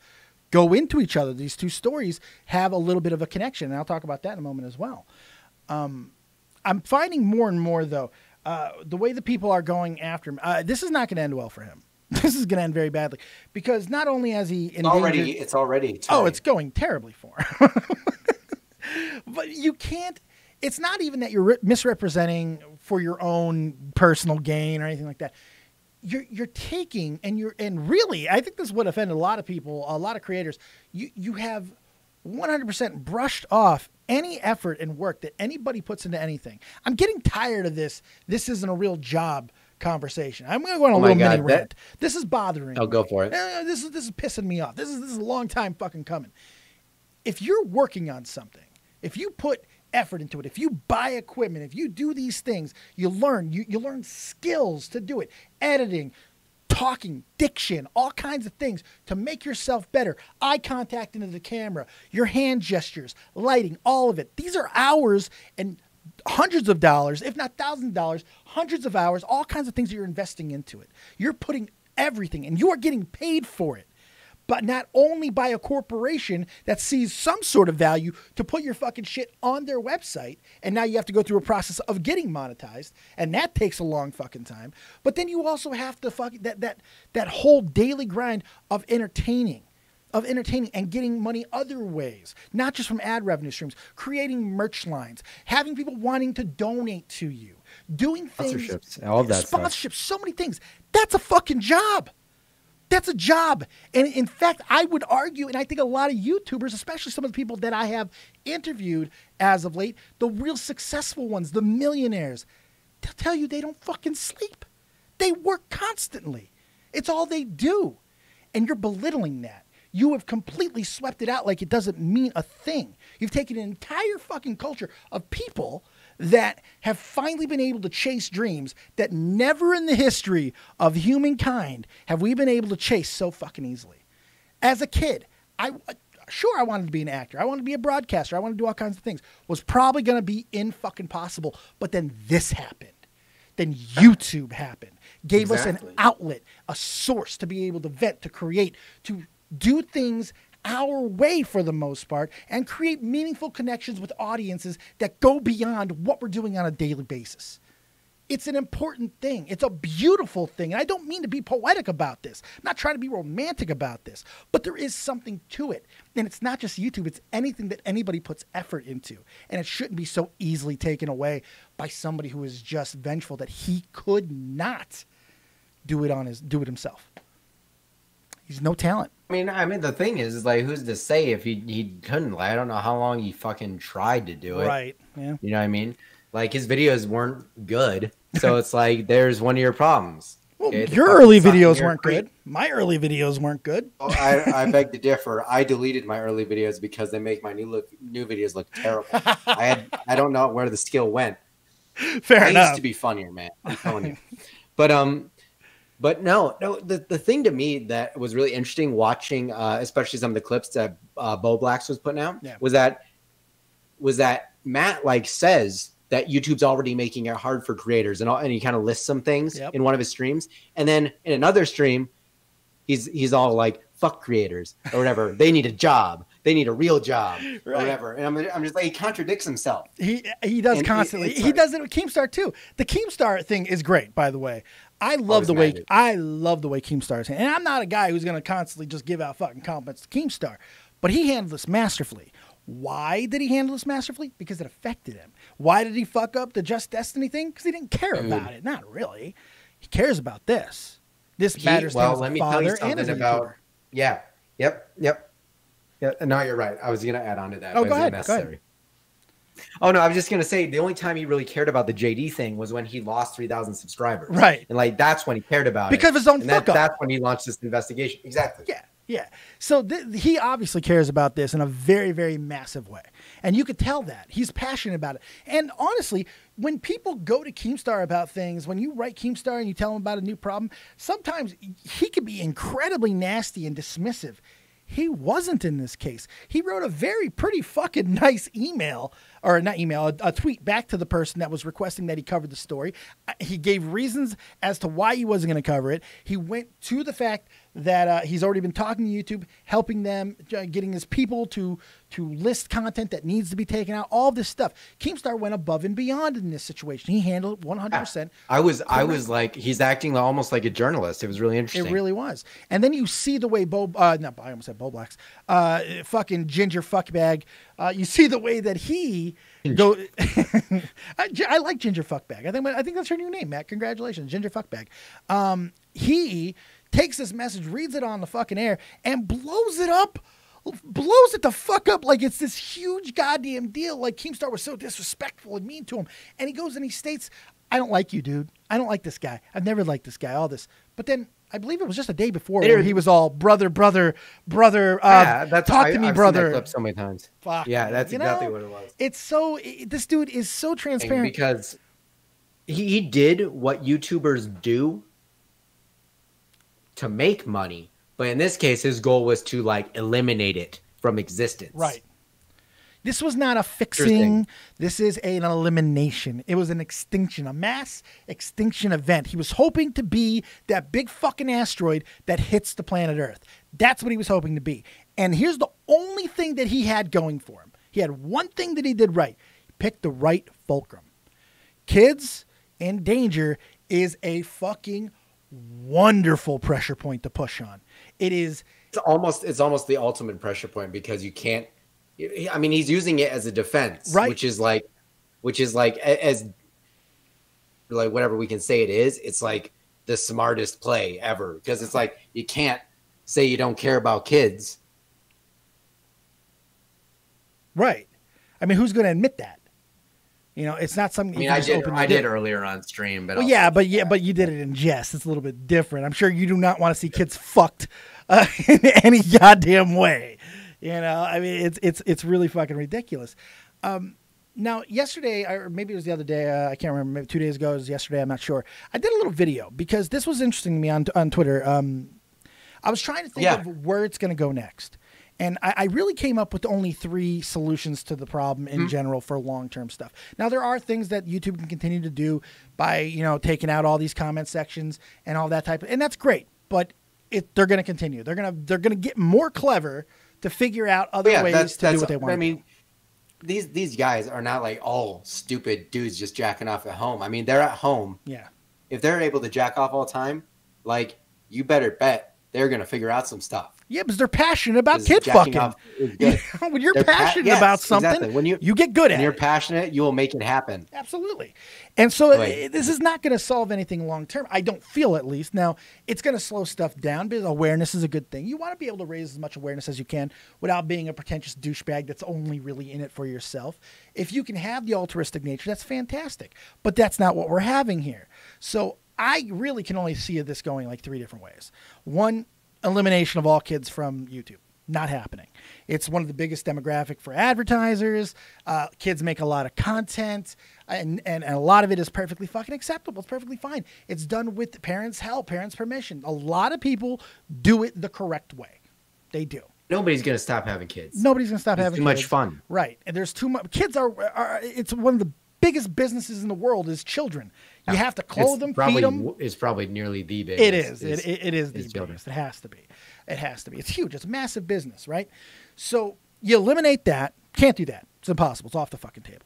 go into each other. These two stories have a little bit of a connection, and I'll talk about that in a moment as well. I'm finding more and more, though, the way the people are going after him, this is not going to end well for him. This is going to end very badly because not only has he endangered... It's already... Oh, it's going terribly for him. But you can't... It's not even that you're misrepresenting for your own personal gain or anything like that. You're taking and really, I think this would offend a lot of people, a lot of creators. You have 100% brushed off any effort and work that anybody puts into anything. I'm getting tired of this. This isn't a real job conversation. I'm going to go on a little mini rant. This is bothering me. I'll go for it. This is pissing me off. This is a long time fucking coming. If you're working on something, if you put effort into it, if you buy equipment, if you do these things, you learn. You learn skills to do it. Editing, talking, diction, all kinds of things to make yourself better. Eye contact into the camera, your hand gestures, lighting, all of it. These are hours and hundreds of dollars, if not thousands of dollars, hundreds of hours, all kinds of things that you're investing into it. You're putting everything and you are getting paid for it. But not only by a corporation that sees some sort of value to put your fucking shit on their website, and now you have to go through a process of getting monetized, and that takes a long fucking time. But then you also have to that whole daily grind of entertaining and getting money other ways, not just from ad revenue streams, creating merch lines, having people wanting to donate to you, doing things, sponsorships, all of that sponsorships, so many things. That's a fucking job. That's a job. And in fact, I would argue, and I think a lot of YouTubers, especially some of the people that I have interviewed as of late, the real successful ones, the millionaires, they'll tell you they don't fucking sleep. They work constantly. It's all they do. And you're belittling that. You have completely swept it out like it doesn't mean a thing. You've taken an entire fucking culture of people that have finally been able to chase dreams that never in the history of humankind have we been able to chase so fucking easily. As a kid, I wanted to be an actor. I wanted to be a broadcaster. I wanted to do all kinds of things. Was probably going to be fucking possible. But then this happened. Then YouTube happened. Gave us an outlet, a source to be able to vent, to create, to do things our way for the most part, and create meaningful connections with audiences that go beyond what we're doing on a daily basis. It's an important thing. It's a beautiful thing. And I don't mean to be poetic about this. I'm not trying to be romantic about this, but there is something to it. And it's not just YouTube. It's anything that anybody puts effort into. And it shouldn't be so easily taken away by somebody who is just vengeful that he could not do it himself. He's no talent. I mean, the thing is like, who's to say if he couldn't? Like, I don't know how long he fucking tried to do it. Right. Yeah. You know what I mean? Like, his videos weren't good. So it's like, there's one of your problems. Well, your early videos weren't good. My early videos weren't good. Oh, I beg to differ. I deleted my early videos because they make my new videos look terrible. I don't know where the skill went. Fair enough. Used to be funnier, man. I'm telling you. But no. The thing to me that was really interesting watching, especially some of the clips that Bo Blacks was putting out, was that Matt like says that YouTube's already making it hard for creators, and he kind of lists some things in one of his streams, and then in another stream, he's all like, "Fuck creators" or whatever. They need a job. They need a real job or whatever. And I'm just like, he contradicts himself. He does constantly. He does it with Keemstar too. The Keemstar thing is great, by the way. I love the way Keemstar is, and I'm not a guy who's going to constantly just give out fucking compliments to Keemstar, but he handled this masterfully. Why did he handle this masterfully? Because it affected him. Why did he fuck up the Just Destiny thing? Because he didn't care about it. Not really. He cares about this. This matters to his let me tell you something about. Yeah. Yep. Yeah. No, you're right. I was going to add on to that. Oh, go ahead. Oh, no, I was just going to say the only time he really cared about the JD thing was when he lost 3,000 subscribers. Right. And like, that's when he cared about because it. Because of his own fuck up. That's when he launched this investigation. Exactly. Yeah. Yeah. So he obviously cares about this in a very, very massive way. And you could tell that. He's passionate about it. And honestly, when people go to Keemstar about things, when you write Keemstar and you tell him about a new problem, sometimes he can be incredibly nasty and dismissive. He wasn't in this case. He wrote a very pretty fucking nice email, or not email, a tweet back to the person that was requesting that he covered the story. He gave reasons as to why he wasn't going to cover it. He went to the fact that he's already been talking to YouTube, helping them, getting his people to list content that needs to be taken out, all this stuff. Keemstar went above and beyond in this situation. He handled it 100%. I was like, he's acting almost like a journalist. It was really interesting. It really was. And then you see the way I almost said Bo Blacks, fucking Ginger Fuckbag. You see the way that he go. I like Ginger Fuckbag. I think that's her new name, Matt. Congratulations, Ginger Fuckbag. He takes this message, reads it on the fucking air, and blows it the fuck up like it's this huge goddamn deal. Like Keemstar was so disrespectful and mean to him. And he goes and he states, "I don't like you, dude. I don't like this guy. I've never liked this guy, all this." But then I believe it was just a day before where he was all brother. Talk to me, I've brother. Seen that clip so many times. Fuck. Yeah, that's exactly what it was. This dude is so transparent. Because he did what YouTubers do to make money, but in this case his goal was to like eliminate it from existence. Right. This was not a fixing. This is an elimination. It was an extinction, a mass extinction event. He was hoping to be that big fucking asteroid that hits the planet Earth. That's what he was hoping to be. And here's the only thing that he had going for him. He had one thing that he did right. He picked the right fulcrum. Kids in danger is a fucking wonderful pressure point to push on. It's almost the ultimate pressure point because you can't. I mean, he's using it as a defense, right? Which is like as like whatever we can say it is. It's like the smartest play ever because it's like you can't say you don't care about kids, right? I mean, who's going to admit that? You know, it's not something. I mean, I did earlier on stream, but but you did it in jest. It's a little bit different. I'm sure you do not want to see kids fucked in any goddamn way. You know, I mean, it's really fucking ridiculous. Now, yesterday, or maybe it was the other day, I can't remember. Maybe 2 days ago, it was yesterday. I'm not sure. I did a little video because this was interesting to me on Twitter. I was trying to think of where it's going to go next. And I really came up with only 3 solutions to the problem in general for long-term stuff. Now, there are things that YouTube can continue to do by, you know, taking out all these comment sections and all that type of, and that's great. But they're going to continue. They're going to get more clever to figure out other ways to do what they want. I mean, these guys are not like all stupid dudes just jacking off at home. I mean, they're at home. Yeah. If they're able to jack off all the time, like, you better bet they're going to figure out some stuff. Yeah, because they're passionate about kid fucking. When you're passionate about something, when you get good at it. When you're passionate, you will make it happen. Absolutely. And so this is not going to solve anything long term. I don't feel, at least. Now, it's going to slow stuff down because awareness is a good thing. You want to be able to raise as much awareness as you can without being a pretentious douchebag that's only really in it for yourself. If you can have the altruistic nature, that's fantastic. But that's not what we're having here. So I really can only see this going like 3 different ways. One, elimination of all kids from YouTube. Not happening. It's one of the biggest demographic for advertisers. Kids make a lot of content, and a lot of it is perfectly fucking acceptable. It's perfectly fine. It's done with parents' help, parents' permission. A lot of people do it the correct way. They do. Nobody's going to stop having kids. Nobody's going to stop having kids. Too much fun. Right. And there's too much. Kids are, it's one of the biggest businesses in the world is children. You have to clothe them, feed them. It's probably nearly the biggest. It is. It is the biggest. It has to be. It has to be. It's huge. It's a massive business, right? So you eliminate that. Can't do that. It's impossible. It's off the fucking table.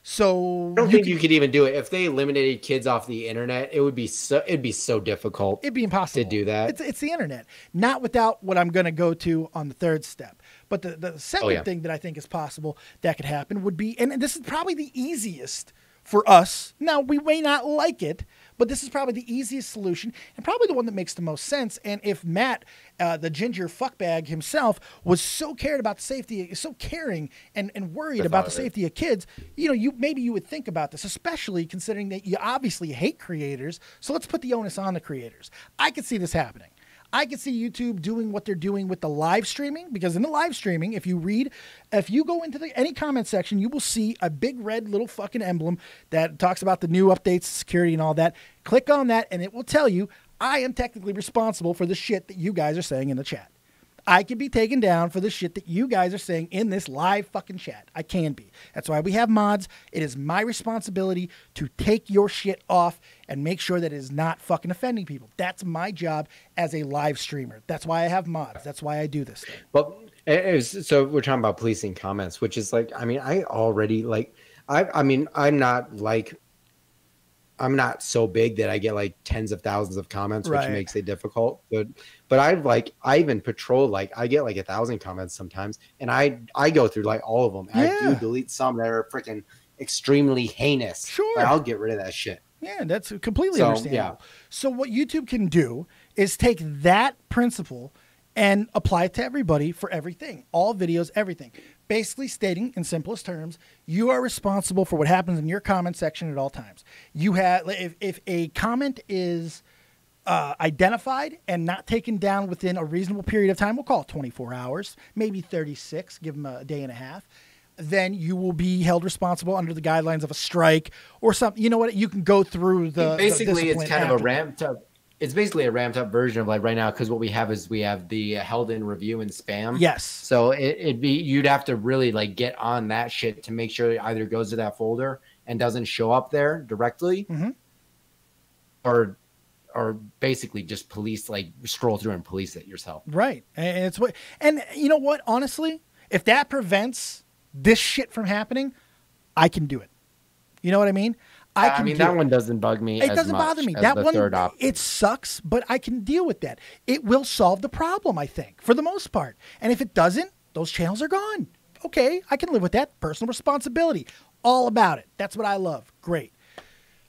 So I don't think you could even do it. If they eliminated kids off the internet, it'd be so difficult. It'd be impossible to do that. It's the internet. Not without what I'm going to go to on the third step. But the second thing that I think is possible that could happen would be, and this is probably the easiest for us. Now, we may not like it, but this is probably the easiest solution and probably the one that makes the most sense. And if Matt, the ginger fuckbag himself, was so cared about the safety, so caring and worried about the safety of kids, maybe you would think about this, especially considering that you obviously hate creators. So let's put the onus on the creators. I could see this happening. I could see YouTube doing what they're doing with the live streaming, because in the live streaming, if you go into any comment section, you will see a big red little fucking emblem that talks about the new updates, security and all that. Click on that and it will tell you, I am technically responsible for the shit that you guys are saying in the chat. I can be taken down for the shit that you guys are saying in this live fucking chat. I can be. That's why we have mods. It is my responsibility to take your shit off and make sure that it is not fucking offending people. That's my job as a live streamer. That's why I have mods. That's why I do this thing. Well, so we're talking about policing comments, which is like, I'm not so big that I get like tens of thousands of comments, which makes it difficult. But I even patrol, like I get like 1,000 comments sometimes, and I go through like all of them. Yeah. I do delete some that are freaking extremely heinous. Sure, I'll get rid of that shit. Yeah, that's completely understandable. Yeah. So what YouTube can do is take that principle and apply it to everybody for everything, all videos, everything. Basically stating in simplest terms, you are responsible for what happens in your comment section at all times. You have, if a comment is identified and not taken down within a reasonable period of time, we'll call it 24 hours, maybe 36, give them a day and a half, then you will be held responsible under the guidelines of a strike or something. You know what? You can go through basically it's kind of a ramped up. It's basically a ramped up version of like right now, because what we have is we have the held in review and spam. Yes. So you'd have to really like get on that shit to make sure it either goes to that folder and doesn't show up there directly, or basically just scroll through and police it yourself. Right. And you know what? Honestly, if that prevents this shit from happening, I can do it. You know what I mean? That one doesn't bug me. It doesn't bother me. That one, it sucks, but I can deal with that. It will solve the problem, I think, for the most part. And if it doesn't, those channels are gone. Okay, I can live with that. Personal responsibility. All about it. That's what I love. Great.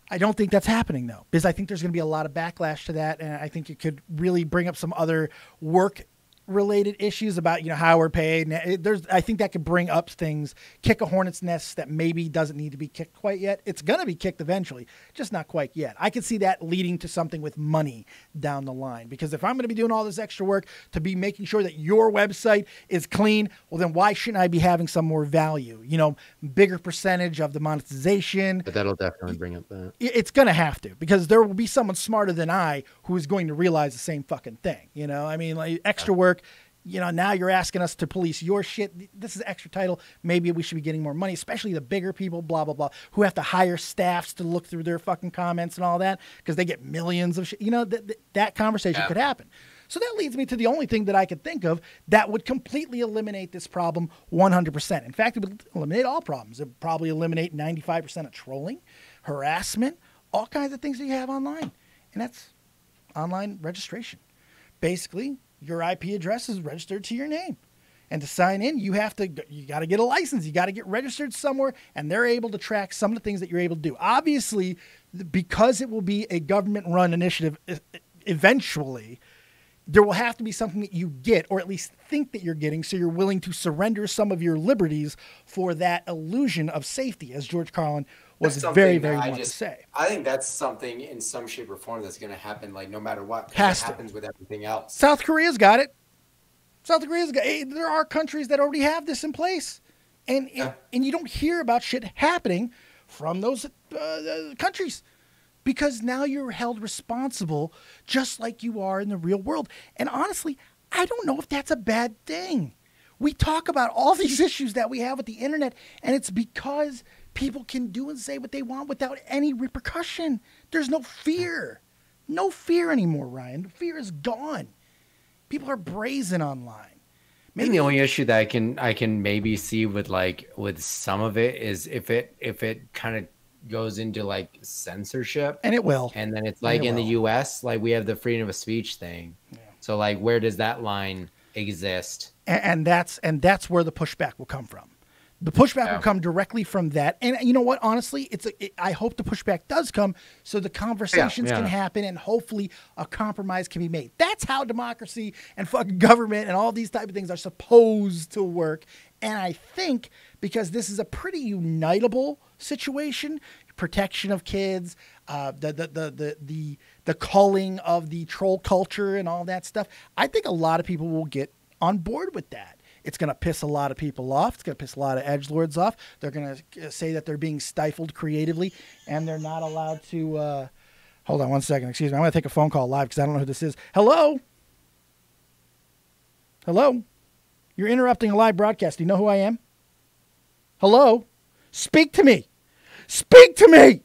I don't think that's happening, though, because I think there's going to be a lot of backlash to that, and I think it could really bring up some other work-related issues about, how we're paid. I think that could bring up things, kick a hornet's nest that maybe doesn't need to be kicked quite yet. It's going to be kicked eventually, just not quite yet. I could see that leading to something with money down the line, because if I'm going to be doing all this extra work to be making sure that your website is clean, well, then why shouldn't I be having some more value? Bigger percentage of the monetization. But that'll definitely bring up that. It's going to have to, because there will be someone smarter than I who is going to realize the same fucking thing. Like extra work. Now you're asking us to police your shit. This is extra title. Maybe we should be getting more money, especially the bigger people, blah, blah, blah, who have to hire staffs to look through their fucking comments and all that because they get millions of shit. That conversation could happen. So that leads me to the only thing that I could think of that would completely eliminate this problem 100%. In fact, it would eliminate all problems. It would probably eliminate 95% of trolling, harassment, all kinds of things that you have online. And that's online registration. Basically, your IP address is registered to your name. And to sign in, you got to get a license. You got to get registered somewhere, and they're able to track some of the things that you're able to do. Obviously, because it will be a government-run initiative eventually, there will have to be something that you get, or at least think that you're getting, so you're willing to surrender some of your liberties for that illusion of safety, as George Carlin was very, very wont to say. I think that's something in some shape or form that's going to happen, like no matter what. It happens with everything else. South Korea's got it. There are countries that already have this in place, and you don't hear about shit happening from those countries. Because now you're held responsible just like you are in the real world. And honestly, I don't know if that's a bad thing. We talk about all these issues that we have with the internet, and it's because people can do and say what they want without any repercussion. There's no fear. No fear anymore, Ryan. Fear is gone. People are brazen online. Maybe the only issue that I can maybe see with some of it is if it kind of goes into like censorship, and it will, and then it's like in the US, like we have the freedom of speech thing. Yeah. So like, where does that line exist? And that's where the pushback will come from. The pushback will come directly from that. And you know what? Honestly, I hope the pushback does come so the conversations can happen and hopefully a compromise can be made. That's how democracy and fucking government and all these type of things are supposed to work. And I think because this is a pretty unitable situation, protection of kids, the culling of the troll culture and all that stuff, I think a lot of people will get on board with that. It's going to piss a lot of people off. It's going to piss a lot of edgelords off. They're going to say that they're being stifled creatively and they're not allowed to hold on one second. Excuse me. I'm going to take a phone call live because I don't know who this is. Hello? Hello? You're interrupting a live broadcast. Do you know who I am? Hello? Speak to me. Speak to me.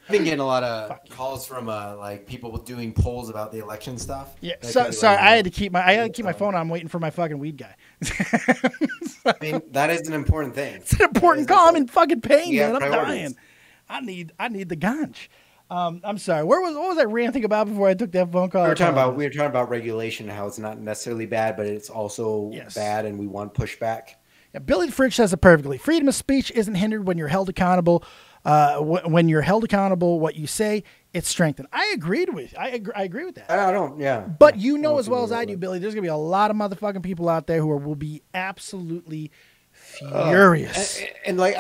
I've been getting a lot of calls from like people doing polls about the election stuff. Yeah, sorry, I had to keep my phone on. I'm waiting for my fucking weed guy. I mean, that is an important thing. It's an important call. I'm in fucking pain, man. I'm dying. I need the ganj. I'm sorry. What was I ranting about before I took that phone call? We were talking about regulation, how it's not necessarily bad, but it's also bad, and we want pushback. Yeah, Billy the Fridge says it perfectly. Freedom of speech isn't hindered when you're held accountable. When you're held accountable, what you say, it's strengthened. I agree with that. I don't, yeah. But you know as well as I do, Billy, there's going to be a lot of motherfucking people out there who will be absolutely furious. And like,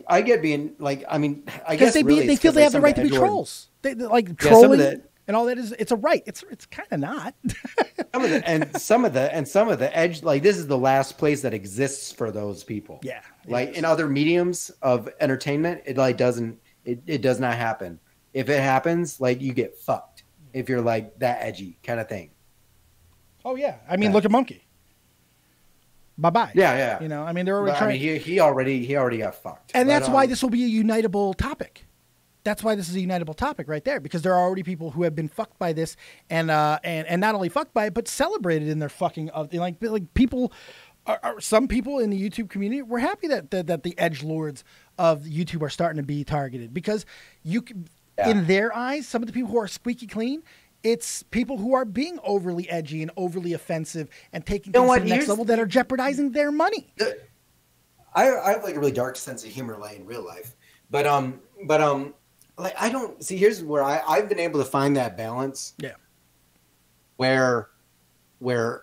I get being like, I mean, I guess they feel they have the right to be trolls. They like trolling. And all that it's a right. It's kind of not. some of the edge, like this is the last place that exists for those people. Yeah. Like in other mediums of entertainment, it like doesn't, it does not happen. If it happens, like you get fucked if you're like that edgy kind of thing. Oh yeah. I mean, look at Monkey. Bye-bye. Yeah. You know, I mean, they're already trying. I mean, he already got fucked. And that's why this will be a unitable topic. That's why this is a unitable topic right there, because there are already people who have been fucked by this, and not only fucked by it, but celebrated in their fucking like people. Some people in the YouTube community were happy that the edgelords of YouTube are starting to be targeted, because in their eyes, some of the people who are squeaky clean, it's people who are being overly edgy and overly offensive and taking things to the next level that are jeopardizing their money. I have like a really dark sense of humor, like in real life, but like I don't see. Here's where I've been able to find that balance. Yeah. Where able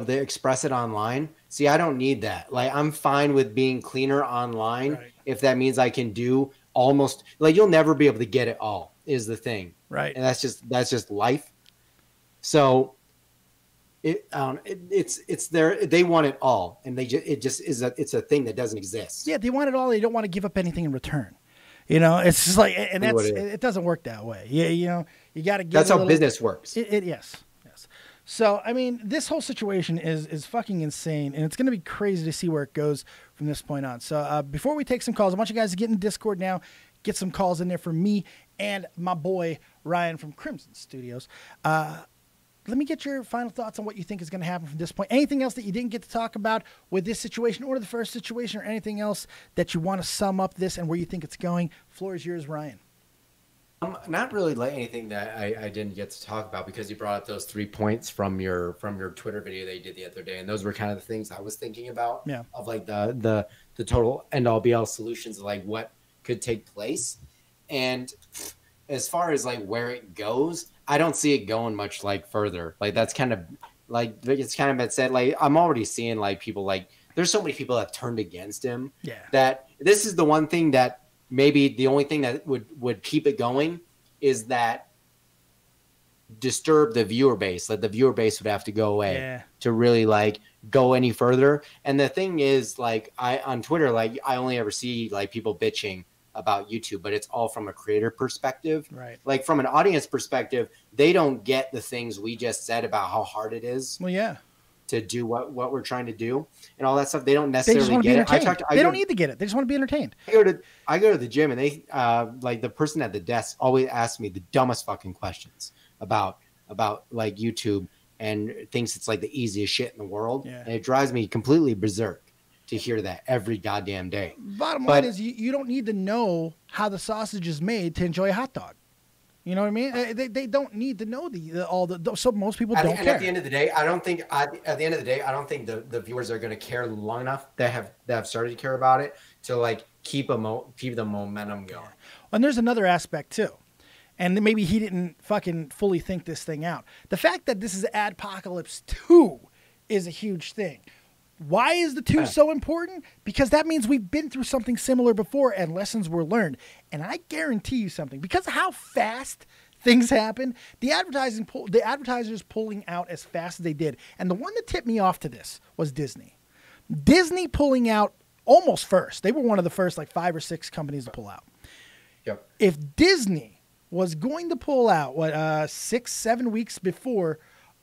to express it online. See, I don't need that. Like I'm fine with being cleaner online if that means I can do almost like you'll never be able to get it all is the thing. Right. And that's just life. So it's there. They want it all, and it's a thing that doesn't exist. Yeah, they want it all. They don't want to give up anything in return. You know, it's just like, and it doesn't work that way. Yeah, you know, you got to give. That's how business works. Yes. So, I mean, this whole situation is fucking insane, and it's going to be crazy to see where it goes from this point on. So, before we take some calls, I want you guys to get in Discord now, get some calls in there for me and my boy Ryan from Crimson Studios. Let me get your final thoughts on what you think is going to happen from this point. Anything else that you didn't get to talk about with this situation or the first situation, or anything else that you want to sum up this and where you think it's going? Floor is yours, Ryan. Not really like anything that I didn't get to talk about, because you brought up those 3 points from your Twitter video that you did the other day, and those were kind of the things I was thinking about. Yeah. Of like the total end all be all solutions of like what could take place. And as far as like where it goes, I don't see it going much like further. Like that's kind of like it's kind of been said. Like I'm already seeing like people like there's so many people that have turned against him. Yeah. That this is the one thing that maybe the only thing that would keep it going is that disturb the viewer base. Like the viewer base would have to go away to really like go any further. And the thing is, like on Twitter, like I only ever see like people bitching about YouTube, but it's all from a creator perspective. Right. Like from an audience perspective, they don't get the things we just said about how hard it is. Well, yeah. To do what we're trying to do and all that stuff. They don't necessarily get it. They don't need to get it. They just want to be entertained. I go to the gym and they like the person at the desk always asks me the dumbest fucking questions about like YouTube and thinks it's like the easiest shit in the world. Yeah. And it drives me completely berserk to hear that every goddamn day. Bottom line is you don't need to know how the sausage is made to enjoy a hot dog. You know what I mean? They don't need to know so most people don't care. At the end of the day, I don't think the viewers are going to care long enough that have started to care about it to like keep the momentum going. And there's another aspect too. And maybe he didn't fucking fully think this thing out. The fact that this is Adpocalypse 2 is a huge thing. Why is the 2 so important? Because that means we've been through something similar before and lessons were learned. And I guarantee you something, because of how fast things happen, the advertisers pulling out as fast as they did. And the one that tipped me off to this was Disney. Disney pulling out almost first. They were one of the first like 5 or 6 companies to pull out. Yep. If Disney was going to pull out 6-7 weeks before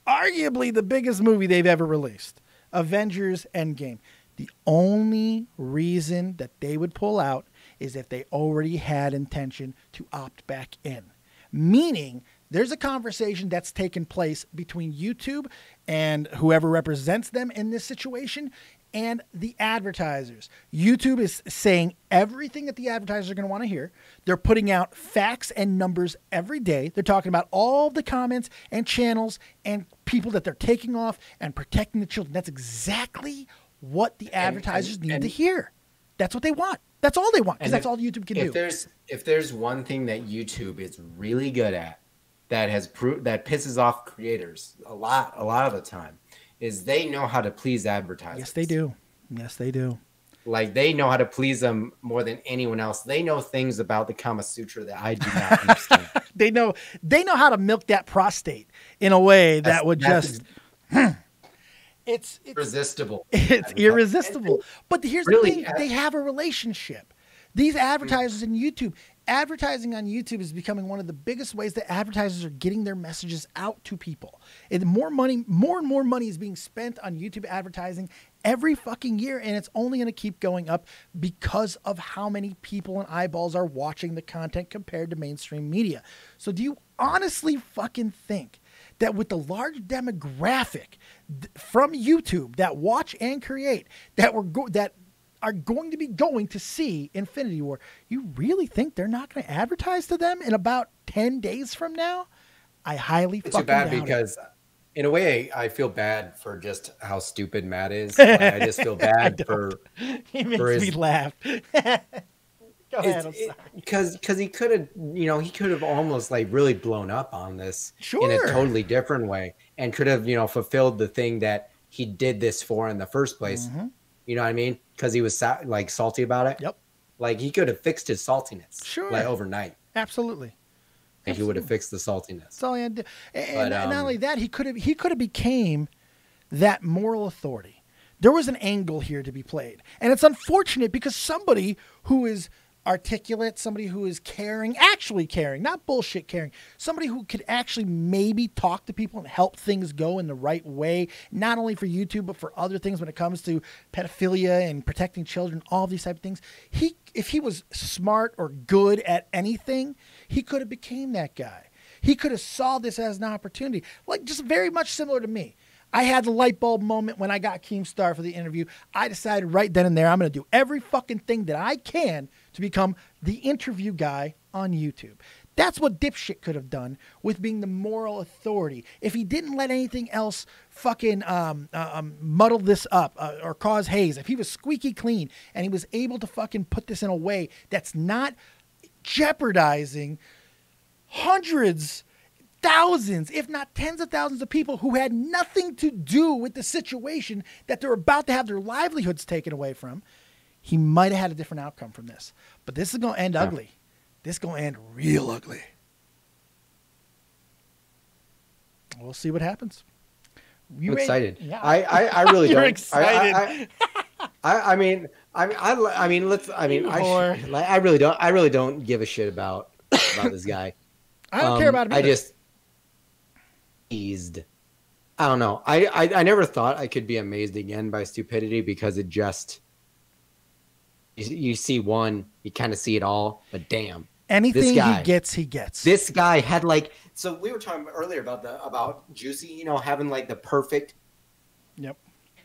arguably the biggest movie they've ever released, Avengers Endgame, the only reason that they would pull out is if they already had intention to opt back in. Meaning there's a conversation that's taken place between YouTube and whoever represents them in this situation and the advertisers. YouTube is saying everything that the advertisers are going to want to hear. They're putting out facts and numbers every day. They're talking about all the comments and channels and people that they're taking off and protecting the children. That's exactly what the advertisers need to hear. That's what they want. That's all they want, because that's all YouTube can do. If there's one thing that YouTube is really good at that pisses off creators a lot of the time, is they know how to please advertisers. Yes, they do. Yes, they do. Like they know how to please them more than anyone else. They know things about the Kama Sutra that I do not understand. They know how to milk that prostate in a way that would just it's irresistible. It's irresistible. But here's the thing, they have a relationship. These advertisers in YouTube, advertising on YouTube is becoming one of the biggest ways that advertisers are getting their messages out to people. And more and more money is being spent on YouTube advertising every fucking year, and it's only going to keep going up because of how many people and eyeballs are watching the content compared to mainstream media. So do you honestly fucking think that with the large demographic from YouTube that watch and create that are going to be going to see Infinity War, you really think they're not going to advertise to them in about 10 days from now? I highly fucking doubt it. It's too bad because in a way I feel bad for just how stupid Matt is. Like, I just feel bad he makes me laugh. Go ahead, I'm sorry. Because he could have almost like really blown up on this in a totally different way and could have, fulfilled the thing that he did this for in the first place. Mm-hmm. You know what I mean? Because he was like salty about it. Yep. Like he could have fixed his saltiness like overnight. Absolutely. And he would have fixed the saltiness. That's all he had to do. And not only that, he could have became that moral authority. There was an angle here to be played. And it's unfortunate because somebody who is articulate, somebody who is caring, actually caring, not bullshit caring, somebody who could actually maybe talk to people and help things go in the right way, not only for YouTube, but for other things when it comes to pedophilia and protecting children, all these type of things. If he was smart or good at anything, he could have became that guy. He could have saw this as an opportunity, like just very much similar to me. I had the light bulb moment when I got Keemstar for the interview. I decided right then and there, I'm going to do every fucking thing that I can to become the interview guy on YouTube. That's what Dipshit could have done with being the moral authority. If he didn't let anything else fucking muddle this up or cause haze, if he was squeaky clean and he was able to fucking put this in a way that's not jeopardizing hundreds, thousands, if not tens of thousands of people who had nothing to do with the situation that they're about to have their livelihoods taken away from, he might have had a different outcome from this. But this is going to end ugly. This is going to end real ugly. We'll see what happens. I'm excited. Yeah. I really You're don't. excited. I mean, I really don't give a shit about this guy. I don't care about him either. I just eased. I don't know. I never thought I could be amazed again by stupidity, because it just, you see one, you kind of see it all. But damn, anything this guy, he gets. This guy had like, so we were talking earlier about Jussie, you know, having like the perfect. Yep.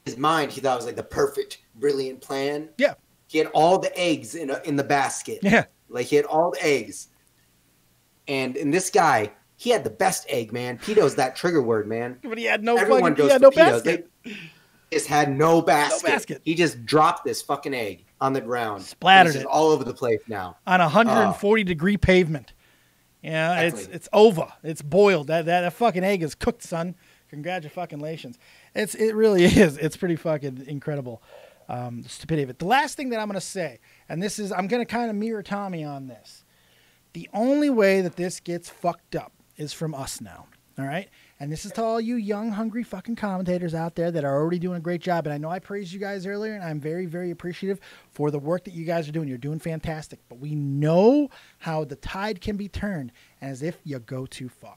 His mind, he thought it was like the perfect, brilliant plan. Yeah. He had all the eggs in the basket. Yeah. Like he had all the eggs. And in this guy, he had the best egg, man. Pedo's that trigger word, man. But he had no Everyone fucking, goes he had for no pedos. basket. They just had no basket. No basket. He just dropped this fucking egg on the ground. Splattered It's it all over the place now. on 140-degree pavement. Yeah, Exactly. it's over. It's boiled. That fucking egg is cooked, son. Congratulations. It really is. It's pretty fucking incredible. The stupidity of it. The last thing that I'm going to say, and this is, I'm going to kind of mirror Tommy on this. The only way that this gets fucked up is from us now. All right? And this is to all you young, hungry fucking commentators out there that are already doing a great job. And I know I praised you guys earlier, and I'm very, very appreciative for the work that you guys are doing. You're doing fantastic. But we know how the tide can be turned as if you go too far.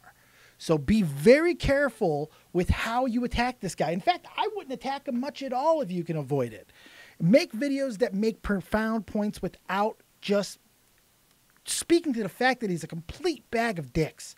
So be very careful with how you attack this guy. In fact, I wouldn't attack him much at all if you can avoid it. Make videos that make profound points without just speaking to the fact that he's a complete bag of dicks.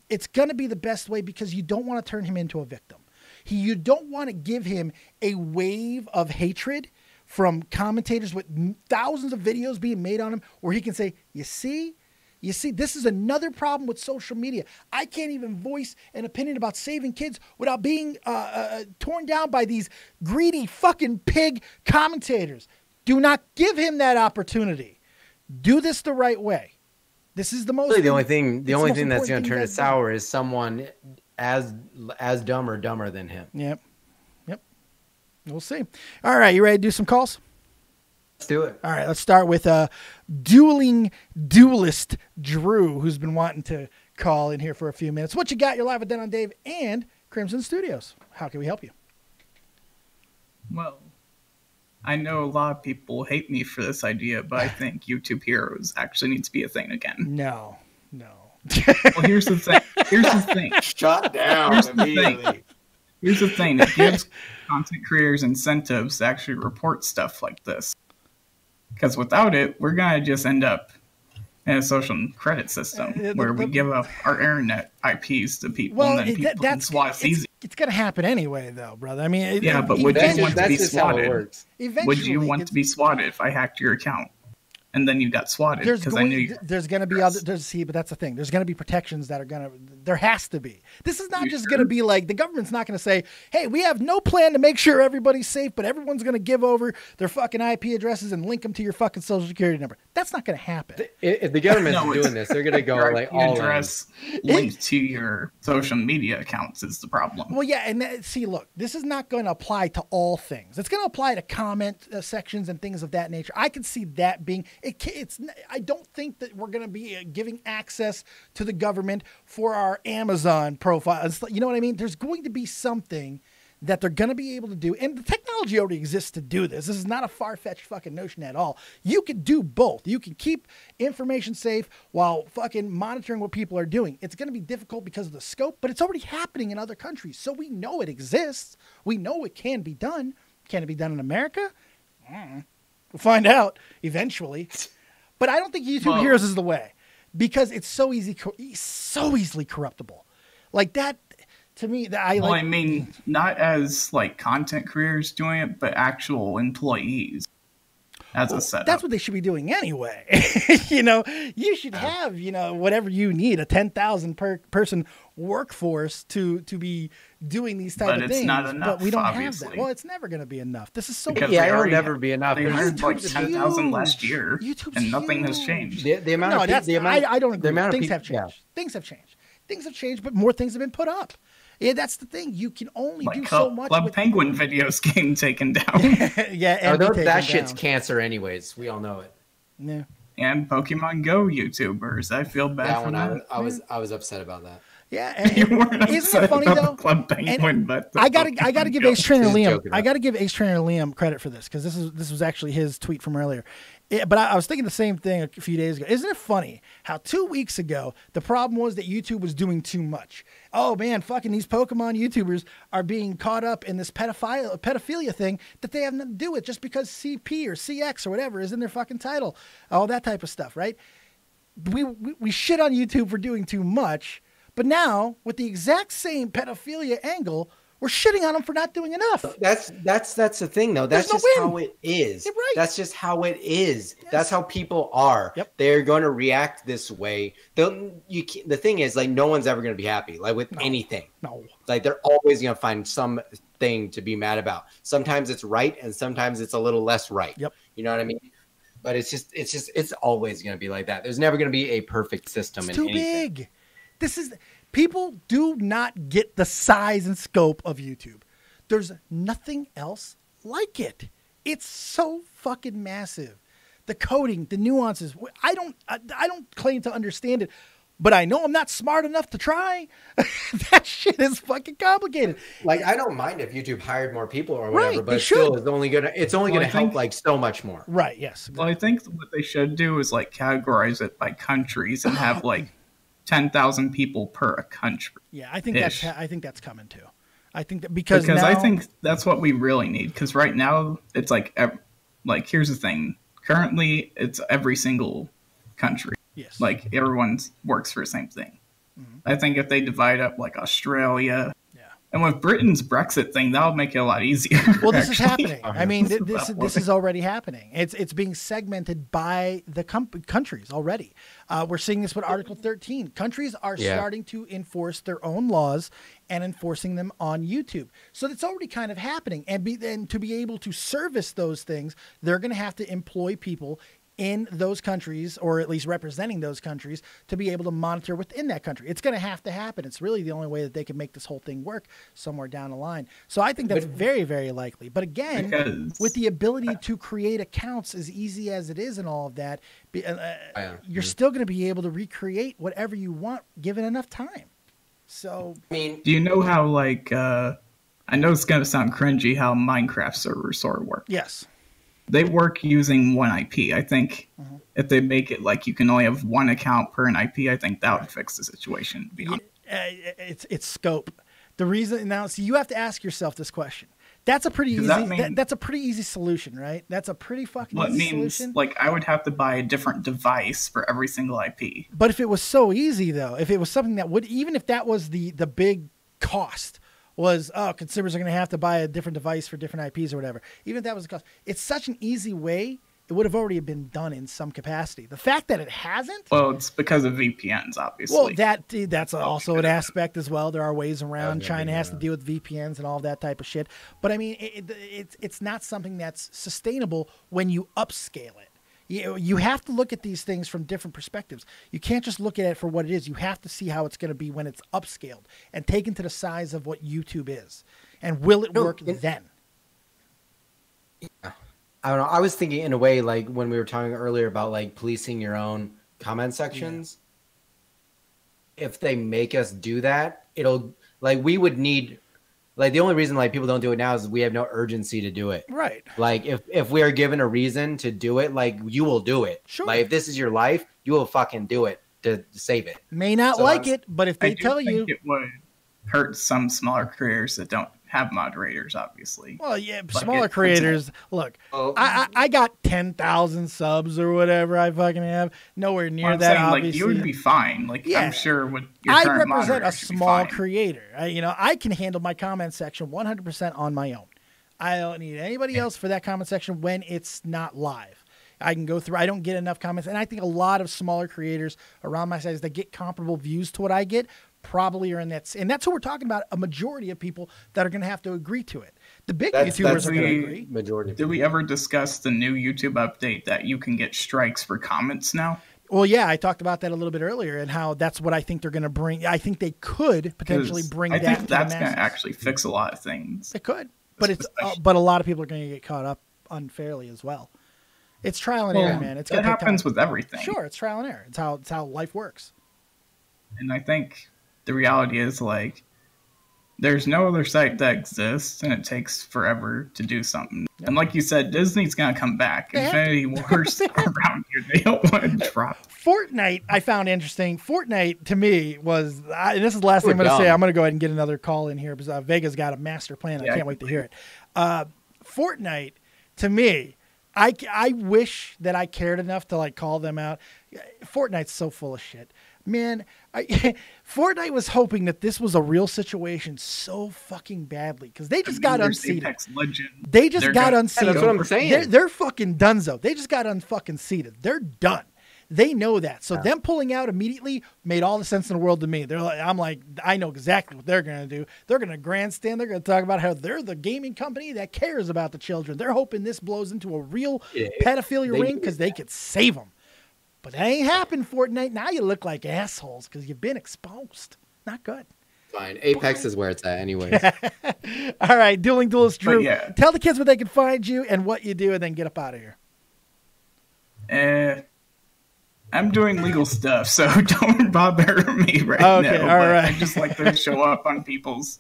It's going to be the best way, because you don't want to turn him into a victim. You don't want to give him a wave of hatred from commentators with thousands of videos being made on him, where he can say, you see, this is another problem with social media. I can't even voice an opinion about saving kids without being torn down by these greedy fucking pig commentators. Do not give him that opportunity. Do this the right way. This is the most. Really, the only thing that's going to turn it sour is someone as dumb or dumber than him. Yep. We'll see. All right, you ready to do some calls? Let's do it. All right, let's start with duelist Drew, who's been wanting to call in here for a few minutes. What you got? You're live with Den on Dave and Crimson Studios. How can we help you? Well, I know a lot of people hate me for this idea, but I think YouTube Heroes actually needs to be a thing again. No. Well, here's the thing. Shut down immediately. Here's the thing. It gives content creators incentives to actually report stuff like this. Because without it, we're going to just end up in a social credit system where we give up our internet IPs to people, and then people can swat us easy. It's going to happen anyway, though, brother. I mean, but would you want to be swatted? Would you want to be swatted if I hacked your account and then you got swatted because I knew you? There's going to be other. But that's the thing. There's going to be protections that are going to. There has to be. This is not just going to be like the government's not going to say, "Hey, we have no plan to make sure everybody's safe, but everyone's going to give over their fucking IP addresses and link them to your fucking social security number." That's not going to happen. If the government's doing this, they're going to go like all address linked to your social media accounts is the problem. Well, yeah, and see, look, this is not going to apply to all things. It's going to apply to comment sections and things of that nature. I can see that being. I don't think that we're going to be giving access to the government for our Amazon profile. You know what I mean? There's going to be something that they're going to be able to do. And the technology already exists to do this. This is not a far-fetched fucking notion at all. You could do both. You can keep information safe while fucking monitoring what people are doing. It's going to be difficult because of the scope, but it's already happening in other countries. So we know it exists. We know it can be done. Can it be done in America? We'll find out eventually. But I don't think YouTube Heroes is the way, because it's so easily corruptible. Like that, to me, I mean, not as like content creators doing it, but actual employees as a setup. That's what they should be doing anyway. You should have, whatever you need, a 10,000 person workforce to be doing these type of things. But it's not enough, but we don't obviously. have that. Well, it's never going to be enough. This is so it'll never be enough. They hired like 10,000 last year, and nothing has changed. I don't agree. Things have changed. Things have changed. Things have changed, but more things have been put up. Yeah, that's the thing. You can only do so much. Club Penguin videos getting taken down. Yeah, that shit's cancer, anyways. We all know it. Yeah. And Pokemon Go YouTubers. I feel bad for that. that. I was upset about that. Yeah, and isn't it funny though? Club Penguin, but I gotta give Ace Trainer Liam. I gotta give Ace Trainer Liam credit for this because this was actually his tweet from earlier. But I was thinking the same thing a few days ago. Isn't it funny how 2 weeks ago the problem was that YouTube was doing too much? Oh man, fucking these Pokemon YouTubers are being caught up in this pedophilia thing that they have nothing to do with just because CP or CX or whatever is in their fucking title, all that type of stuff, right? We shit on YouTube for doing too much. But now, with the exact same pedophilia angle, we're shitting on them for not doing enough. That's the thing, though. That's just how it is. Right. That's just how it is. Yes. That's how people are. Yep. They're going to react this way. The thing is, like, no one's ever going to be happy, like, with anything. No. Like, they're always going to find something to be mad about. Sometimes it's right, and sometimes it's a little less right. Yep. You know what I mean? But it's always going to be like that. There's never going to be a perfect system. It's too big. People do not get the size and scope of YouTube. There's nothing else like it. It's so fucking massive. The coding, the nuances. I don't claim to understand it, but I know I'm not smart enough to try. That shit is fucking complicated. Like, I don't mind if YouTube hired more people or whatever, but still, it's only gonna help like so much more. Right? Yes. Well, I think what they should do is like categorize it by countries and have like 10,000 people per country. Yeah, I think that's coming too. I think that because now, I think that's what we really need. Because right now it's like here's the thing. Currently, it's every single country. Yes. Like everyone works for the same thing. Mm-hmm. I think if they divide up like Australia. And with Britain's Brexit thing, that'll make it a lot easier. Well, this is happening. I mean, this is already happening. It's being segmented by the countries already. We're seeing this with Article 13. Countries are starting to enforce their own laws and enforcing them on YouTube. So it's already kind of happening. And to be able to service those things, they're going to have to employ people in those countries, or at least representing those countries, to be able to monitor within that country. It's going to have to happen. It's really the only way that they can make this whole thing work somewhere down the line. So I think that's very, very likely. But again, with the ability to create accounts as easy as it is and all of that, you're still going to be able to recreate whatever you want given enough time. So, I mean, do you know how, like, I know it's going to sound cringy how Minecraft servers sort of work. Yes. They work using one IP. I think if they make it like you can only have one account per an IP, I think that would fix the situation. It's scope. The reason now, see, you have to ask yourself this question. That's a pretty easy. That's a pretty easy solution, right? That's a pretty fucking easy solution. Like I would have to buy a different device for every single IP. But if it was so easy, though, if it was something that would, even if that was the big cost. Was, consumers are going to have to buy a different device for different IPs or whatever. Even if that was the cost. It's such an easy way. It would have already been done in some capacity. The fact that it hasn't. Well, it's because of VPNs, obviously. Well, that's also an aspect as well. There are ways around. China has to deal with VPNs and all that type of shit. But I mean, it's not something that's sustainable when you upscale it. You have to look at these things from different perspectives. You can't just look at it for what it is. You have to see how it's going to be when it's upscaled and taken to the size of what YouTube is. And will it work then? Yeah. I don't know. I was thinking in a way, like when we were talking earlier about like policing your own comment sections. Yeah. If they make us do that, it'll like we would need. Like the only reason like people don't do it now is we have no urgency to do it. Right. Like if we are given a reason to do it, like you will do it. Sure. Like if this is your life, you will fucking do it to save it. May not like it, but if they tell you, it would hurt some smaller creators that don't have moderators, obviously. Well, yeah, smaller creators. Look, I got 10,000 subs or whatever I fucking have. Nowhere near that. Obviously, like you would be fine. Like I'm sure with your I current represent a small creator. I can handle my comment section 100% on my own. I don't need anybody else for that comment section when it's not live. I can go through. I don't get enough comments, and I think a lot of smaller creators around my size that get comparable views to what I get probably are in that, and that's who we're talking about. A majority of people that are going to have to agree to it. The big YouTubers are going to agree. Majority. Did we ever discuss the new YouTube update that you can get strikes for comments now? Well, yeah, I talked about that a little bit earlier, and how that's what I think they're going to bring. I think they could potentially bring that. I think that's going to actually fix a lot of things. It could, but but a lot of people are going to get caught up unfairly as well. It's trial and error, man. It happens with everything. Sure, it's trial and error. It's how life works. And I think the reality is, like, there's no other site that exists, and it takes forever to do something. Yep. And like you said, Disney's going to come back. Infinity Wars around here, they don't want to drop. Fortnite, I found interesting. Fortnite, to me, was, and this is the last thing I'm going to say. I'm going to go ahead and get another call in here, because Vega's got a master plan. I can't wait to hear it. Fortnite, to me, I wish that I cared enough to, like, call them out. Fortnite's so full of shit. Man, Fortnite was hoping that this was a real situation so fucking badly, because they just got unseated. They just got unseated. That's what I'm saying. They're fucking donezo. They just got unfucking seated. They're done. They know that. So them pulling out immediately made all the sense in the world to me. I'm like, I know exactly what they're going to do. They're going to grandstand. They're going to talk about how they're the gaming company that cares about the children. They're hoping this blows into a real pedophilia ring because they could save them. But that ain't happened, Fortnite. Now you look like assholes because you've been exposed. Not good. Fine. Apex is where it's at anyways. All right, Dueling Duelist Drew. Tell the kids where they can find you and what you do, and then get up out of here. I'm doing legal stuff, so don't bother me right now. Okay, all right. I just like to show up on people's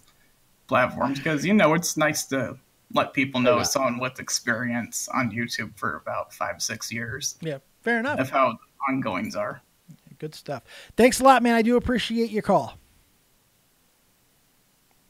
platforms because, you know, it's nice to let people know someone with experience on YouTube for about 5-6 years. Yeah, fair enough. Of how ongoings are. Good stuff. Thanks a lot, man. I do appreciate your call.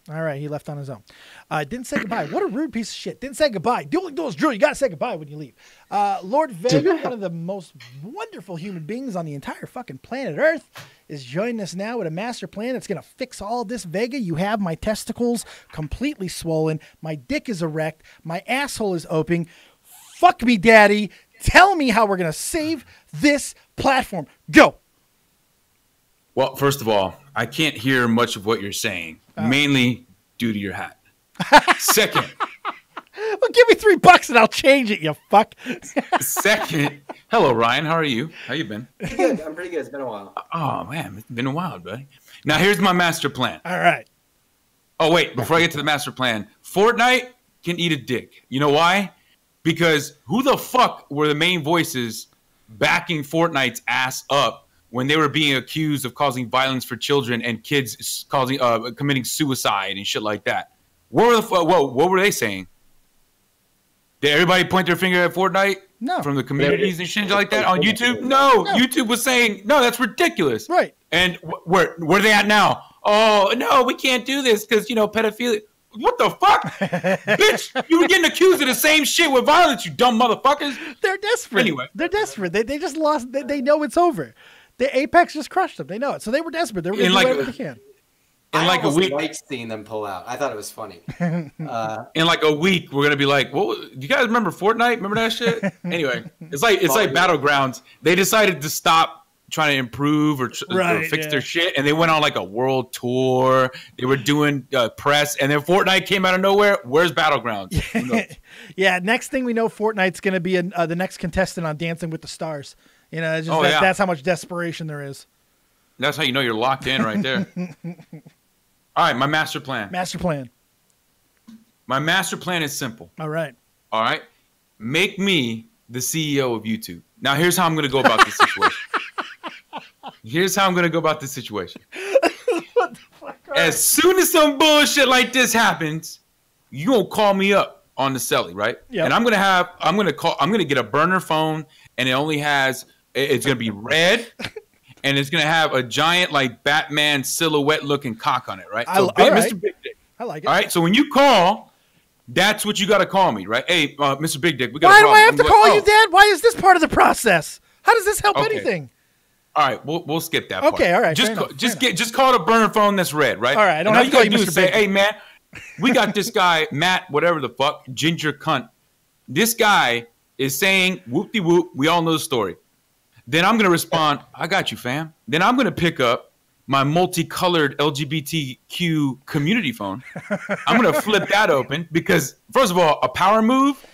All right, he left on his own. Didn't say goodbye. What a rude piece of shit. Didn't say goodbye. Dueling Duels, Drew, you got to say goodbye when you leave. Lord Vega, one of the most wonderful human beings on the entire fucking planet Earth, is joining us now with a master plan that's going to fix all this. Vega, you have my testicles completely swollen. My dick is erect. My asshole is open. Fuck me, daddy. Tell me how we're going to save this platform. Go. Well, first of all, I can't hear much of what you're saying, mainly due to your hat. Second. Well, give me $3 and I'll change it, you fuck. Second. Hello, Ryan. How are you? How you been? Pretty good. I'm pretty good. It's been a while. Oh, man. It's been a while, buddy. Now, here's my master plan. All right. Oh, wait. Before I get to the master plan, Fortnite can eat a dick. You know why? Because who the fuck were the main voices backing Fortnite's ass up when they were being accused of causing violence for children and kids causing committing suicide and shit like that? What were they saying? Did everybody point their finger at Fortnite? No. From the communities and shit like that on YouTube? No. YouTube was saying, no, that's ridiculous. Right. And where are they at now? Oh, no, we can't do this because, you know, pedophilia. What the fuck? Bitch, you were getting accused of the same shit with violence, you dumb motherfuckers. They're desperate. Anyway. They're desperate. They just lost. They know it's over. The Apex just crushed them. They know it. So they were desperate. They were going to do whatever they can. In like a week, I liked seeing them pull out. I thought it was funny. In like a week, we're gonna be like, "Well, do you guys remember Fortnite? Remember that shit?" Anyway, it's like Battlegrounds. They decided to stop trying to improve or fix their shit, and they went on like a world tour. They were doing press, and then Fortnite came out of nowhere. Where's Battlegrounds? Yeah. Next thing we know, Fortnite's gonna be the next contestant on Dancing with the Stars. You know, it's just that's how much desperation there is. That's how you know you're locked in right there. All right, my master plan. Master plan. My master plan is simple. All right. All right. Make me the CEO of YouTube. Now, here's how I'm going to go about this situation. What the fuck? As soon as some bullshit like this happens, you gonna call me up on the celly, right? Yeah. And I'm gonna get a burner phone, and it's gonna be red. And it's going to have a giant, like, Batman silhouette-looking cock on it, right? So, Mr. Big Dick. I like it. All right? So when you call, that's what you got to call me, right? Hey, Mr. Big Dick, we got Why do I have to call you, Dad? Why is this part of the process? How does this help anything? All right, we'll skip that part. Okay, all right. Just call it a burner phone that's red, right? All right, I don't have to call you Mr. Big Dick. Hey, man, we got this guy, Matt, whatever the fuck, ginger cunt. This guy is saying, whoop-de-whoop, we all know the story. Then I'm going to respond, I got you, fam. Then I'm going to pick up my multicolored LGBTQ community phone. I'm going to flip that open because, first of all, a power move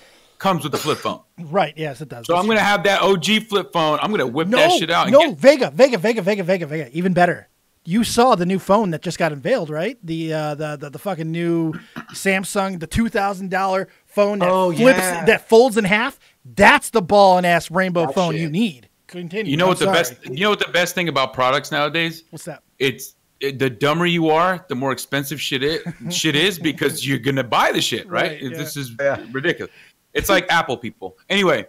comes with the flip phone. Right. Yes, it does. So I'm going to have that OG flip phone. I'm going to whip that shit out. No, Vega. Even better. You saw the new phone that just got unveiled, right? The fucking new Samsung, the $2,000 phone that flips, that folds in half. That's the ball and ass rainbow phone you need. Continue. You know what the best thing about products nowadays? What's that? The dumber you are, the more expensive shit is because you're gonna buy the shit, right? This is ridiculous. It's like Apple people. Anyway,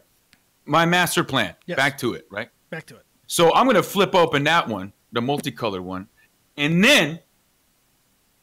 my master plan. Yes. Back to it, right? Back to it. So I'm gonna flip open that one, the multicolored one, and then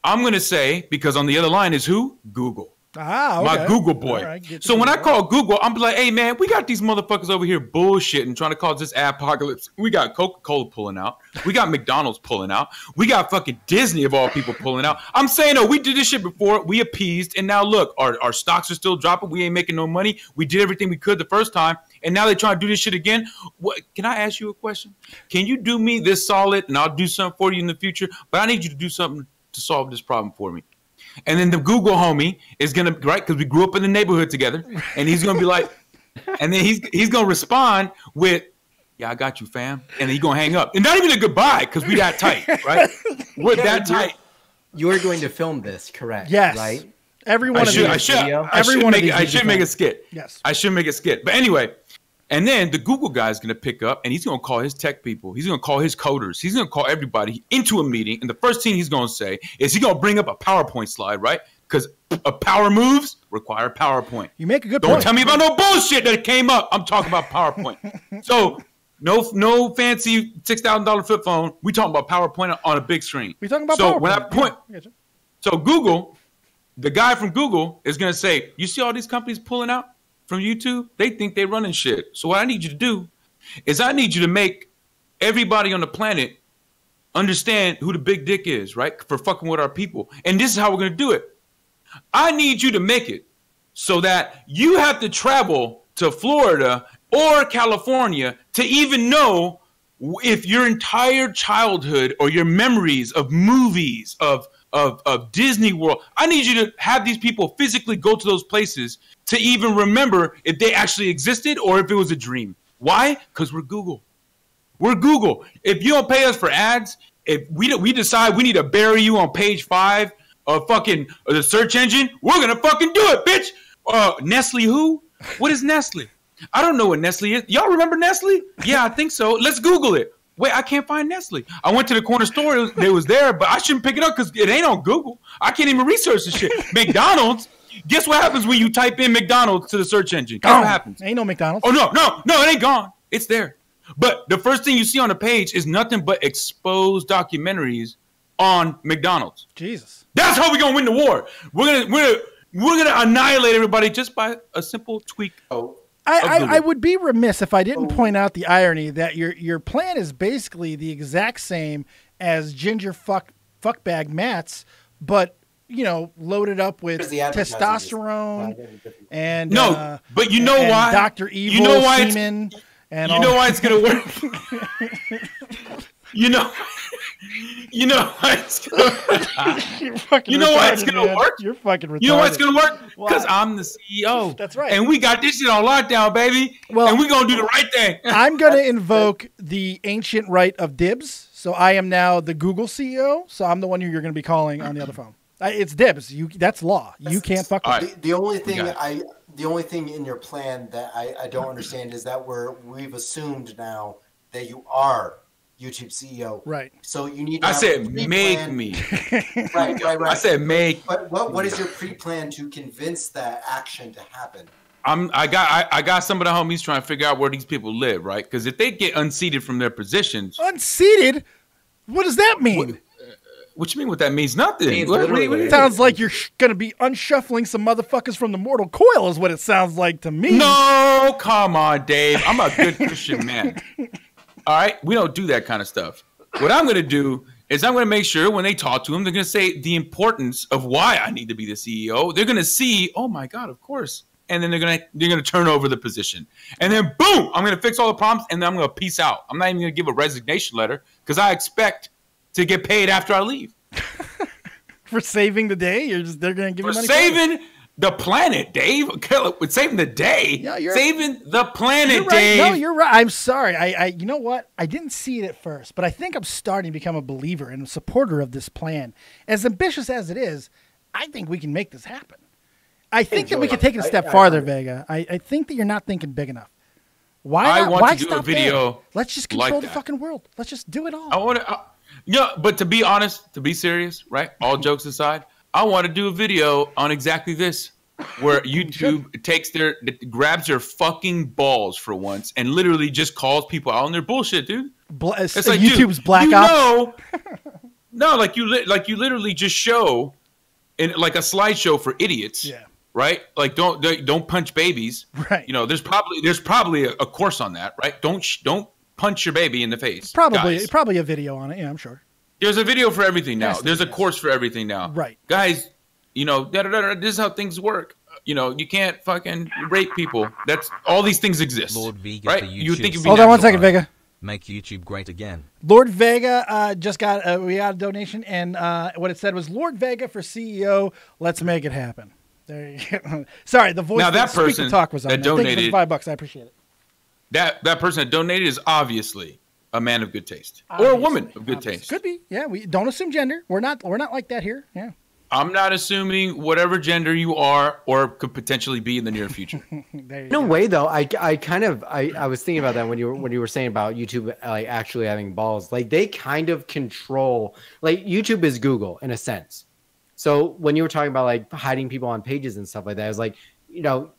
I'm gonna say, because on the other line is who? Google. Okay. My Google boy. Right, so when I call Google, I'm like, hey, man, we got these motherfuckers over here bullshitting, trying to cause this apocalypse. We got Coca-Cola pulling out. We got McDonald's pulling out. We got fucking Disney, of all people, pulling out. I'm saying, we did this shit before. We appeased. And now, look, our stocks are still dropping. We ain't making no money. We did everything we could the first time. And now they're trying to do this shit again. What? Can I ask you a question? Can you do me this solid, and I'll do something for you in the future? But I need you to do something to solve this problem for me. And then the Google homie is going to, right, because we grew up in the neighborhood together, and he's going to be like, and then he's going to respond with, yeah, I got you, fam. And then he's going to hang up. And not even a goodbye, because we that tight, right? We're that tight. You're going to film this, correct? Yes. Right? I should make a skit. Yes. I should make a skit. But anyway, and then the Google guy is going to pick up, and he's going to call his tech people. He's going to call his coders. He's going to call everybody into a meeting. And the first thing he's going to say is he's going to bring up a PowerPoint slide, right? Because power moves require PowerPoint. You make a good point. Don't tell me about no bullshit that came up. I'm talking about PowerPoint. So no fancy $6,000 flip phone. We talking about PowerPoint on a big screen. We talking about PowerPoint. So when I point, so Google, the guy from Google is going to say, you see all these companies pulling out from YouTube? They think they're running shit. So what I need you to do is I need you to make everybody on the planet understand who the big dick is, right? For fucking with our people. And this is how we're going to do it. I need you to make it so that you have to travel to Florida or California to even know if your entire childhood or your memories of movies, of Disney World, I need you to have these people physically go to those places to even remember if they actually existed or if it was a dream. Why? Because we're Google. We're Google. If you don't pay us for ads, if we decide we need to bury you on page 5 of fucking the search engine, we're going to fucking do it, bitch. Nestle who? What is Nestle? I don't know what Nestle is. Y'all remember Nestle? Yeah, I think so. Let's Google it. Wait, I can't find Nestle. I went to the corner store. It was there, but I shouldn't pick it up because it ain't on Google. I can't even research this shit. McDonald's. Guess what happens when you type in McDonald's to the search engine? Guess what happens? Ain't no McDonald's. Oh, no, it ain't gone. It's there. But the first thing you see on the page is nothing but exposed documentaries on McDonald's. Jesus. That's how we're going to win the war. We're gonna annihilate everybody just by a simple tweak. I would be remiss if I didn't point out the irony that your plan is basically the exact same as Ginger Fuckbag Matt's, but loaded up with testosterone and but you know why? Dr. Evil, you know why semen, and you know why it's gonna work. You know why it's gonna work? You're fucking retarded. You know why it's gonna work? Because I'm the CEO. That's right. And we got this shit on lockdown, baby. Well, and we're gonna do the right thing. I'm gonna invoke the ancient right of dibs. So I am now the Google CEO. So I'm the one who you're gonna be calling on the other phone. It's dibs. That's law. You can't fuck with it. The only thing in your plan that I don't understand is that we've assumed now that you are YouTube CEO. Right. So you need to I said make me. Right. I said make. But what is your pre-plan to convince that action to happen? I got some of the homies trying to figure out where these people live, right? Because if they get unseated from their positions. Unseated? What does that mean? What you mean? What that means? Nothing. It sounds like you're going to be unshuffling some motherfuckers from the mortal coil is what it sounds like to me. No, come on, Dave. I'm a good Christian man. All right? We don't do that kind of stuff. What I'm going to do is I'm going to make sure when they talk to him, they're going to say the importance of why I need to be the CEO. They're going to see, oh, my God, of course. And then they're going to turn over the position. And then, boom, I'm going to fix all the problems, and then I'm going to peace out. I'm not even going to give a resignation letter because I expect to get paid after I leave. For saving the day? They're going to give you money for saving the planet, Dave. Saving the day. Yeah, saving the planet, you're right. Dave. No, you're right. I'm sorry. You know what? I didn't see it at first, but I think I'm starting to become a believer and a supporter of this plan. As ambitious as it is, I think we can make this happen. I think that we can take it a step farther, Vega. I think that you're not thinking big enough. Why to do a video. There? Let's just control the fucking world. Let's just do it all. I want to. But to be honest, to be serious, right? All jokes aside, I want to do a video on exactly this, where YouTube grabs their fucking balls for once and literally just calls people out on their bullshit, dude. It's like YouTube's black ops. No, like you literally just show in like a slideshow for idiots. Yeah. Right? Like don't punch babies. Right. You know, there's probably a course on that, right? Don't punch your baby in the face. Probably a video on it. Yeah, I'm sure. There's a video for everything now. There's a course for everything now. Right. Guys, you know, this is how things work. You know, you can't fucking rape people. That's all these things exist. Lord Vega, right? You think it'd be hold on one second, Vega. Make YouTube great again. Lord Vega just got we got a donation, and what it said was Lord Vega for CEO. Let's make it happen. There you go. Sorry, the voice. Now that person talk was on that donated Thank you for $5. I appreciate it. That person that donated is obviously a man of good taste, or a woman of good taste. Could be. Yeah, we don't assume gender. We're not like that here. Yeah. I'm not assuming whatever gender you are or could potentially be in the near future. No way though. I was thinking about that when you were saying about YouTube like actually having balls. Like they kind of control. Like YouTube is Google in a sense. So when you were talking about like hiding people on pages and stuff like that, I was like, you know,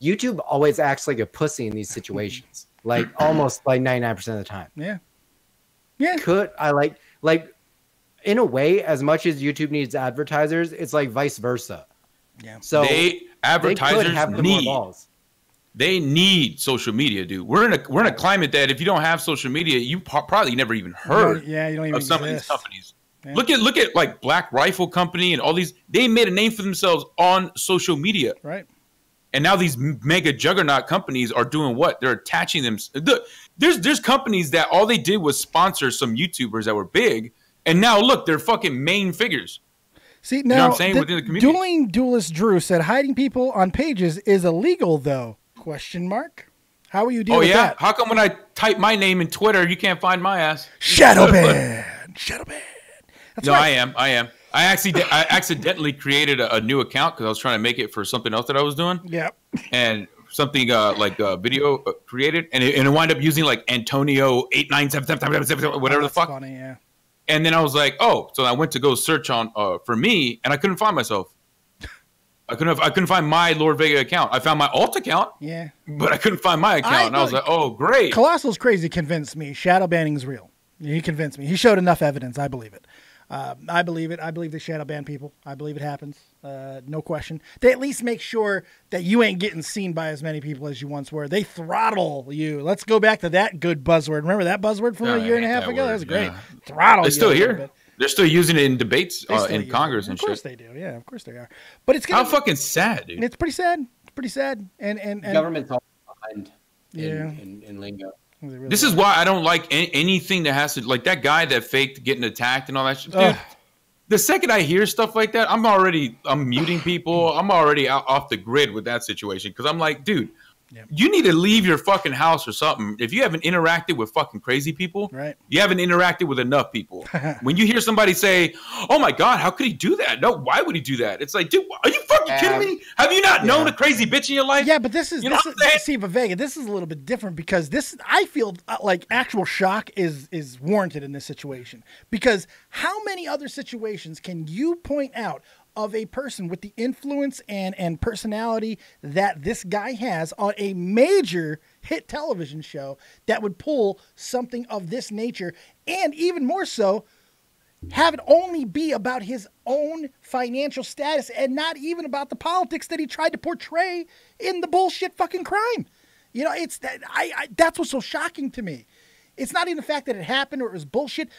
YouTube always acts like a pussy in these situations, like almost like 99% of the time. Yeah. Yeah. Could I like in a way, as much as YouTube needs advertisers, it's like vice versa. Yeah. So advertisers balls. They need social media, dude. We're in a climate that if you don't have social media, you probably never even heard you don't even of some of these companies. Yeah. Look at like Black Rifle Company and all these. They made a name for themselves on social media, right? And now these mega juggernaut companies are doing what? They're attaching them. There's companies that all they did was sponsor some YouTubers that were big, and now look, they're fucking main figures. See, now you know what I'm saying? Within the community. Dueling Duelist Drew said hiding people on pages is illegal, though? Question mark. How will you deal with that? How come when I type my name in Twitter, you can't find my ass? Shadowban. That's no, right. I am. I accidentally created a new account because I was trying to make it for something else that I was doing. Yeah. And something like video created, and it wound up using like Antonio 89777 whatever the fuck. Funny, yeah. And then I was like, oh, so I went to go search on for me, and I couldn't find myself. I couldn't find my Lord Vega account. I found my alt account. Yeah. But I couldn't find my account, and I was like, oh, great. Colossal's crazy convinced me. Shadow banning is real. He convinced me. He showed enough evidence. I believe it. I believe it. I believe they shadow ban people. I believe it happens. No question. They at least make sure that you ain't getting seen by as many people as you once were. They throttle you. Let's go back to that good buzzword. Remember that buzzword from a year and a half ago? That was great. Yeah. Throttle. It's still here. They're still using it in debates in Congress and shit. Of course they do. Yeah, of course they are. But it's how fucking sad, dude. It's pretty sad. It's pretty sad. And government's all behind. Yeah. In lingo. Really this is why I don't like anything that has to, like that guy that faked getting attacked and all that shit. Dude, the second I hear stuff like that, I'm muting people. I'm already off the grid with that situation because I'm like, dude, you need to leave your fucking house or something. If you haven't interacted with fucking crazy people, right? You haven't interacted with enough people. When you hear somebody say, "Oh my God, how could he do that?" No, why would he do that? It's like, dude, are you fucking kidding me? Have you not known a crazy bitch in your life? Yeah, but this is see, but Vega, this is a little bit different because I feel like actual shock is warranted in this situation because how many other situations can you point out of a person with the influence and personality that this guy has on a major hit television show that would pull something of this nature and even more so have it only be about his own financial status and not even about the politics that he tried to portray in the bullshit fucking crime. You know, it's that that's what's so shocking to me. It's not even the fact that it happened or it was bullshit,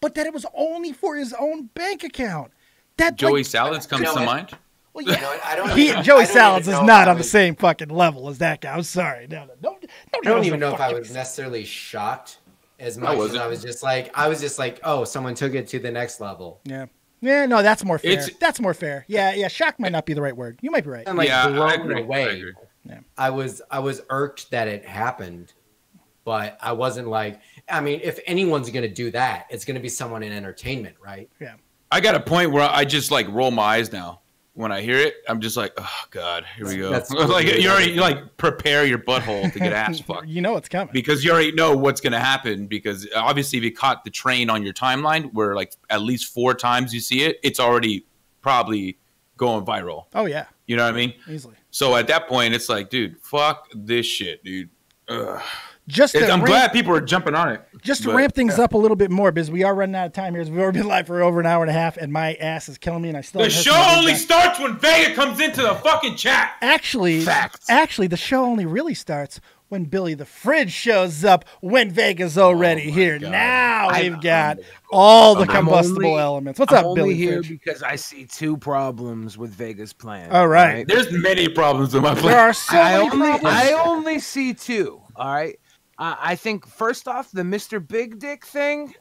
but that it was only for his own bank account. That Joey Salads comes to mind. Well, yeah, Joey Salads is not on the same fucking level as that guy. I'm sorry. No. I don't even know if I was necessarily shocked as much as I was just like, oh, someone took it to the next level. Yeah. Yeah, no, that's more fair. That's more fair. Yeah, shock might not be the right word. You might be right. And like Yeah, I blown agree. away. Yeah. I was irked that it happened, but I wasn't like, I mean, if anyone's going to do that, it's going to be someone in entertainment, right? Yeah. I got a point where I just like roll my eyes now. When I hear it, I'm just like, oh God, here we go. Like you already like prepare your butthole to get ass fucked. You know it's coming. Because you already know what's going to happen. Because obviously, if you caught the train on your timeline, where like at least 4 times you see it, it's already probably going viral. Oh yeah. You know what I mean? Easily. So at that point, it's like, dude, fuck this shit, dude. Ugh. I'm glad people are jumping on it. Just to ramp things up a little bit more, because we are running out of time here. We've already been live for over an hour and a half, and my ass is killing me, and I still. The show only starts when Vega comes into the fucking chat. Actually, the show only really starts when Billy the Fridge shows up. When Vega's already here. God. Now we've got all the combustible elements. What's up, Billy? I'm here Fridge? because I see 2 problems with Vega's plan. All right. There's many problems with my plan. There are so many problems. I only see 2. All right. I think first off, the Mr. Big Dick thing.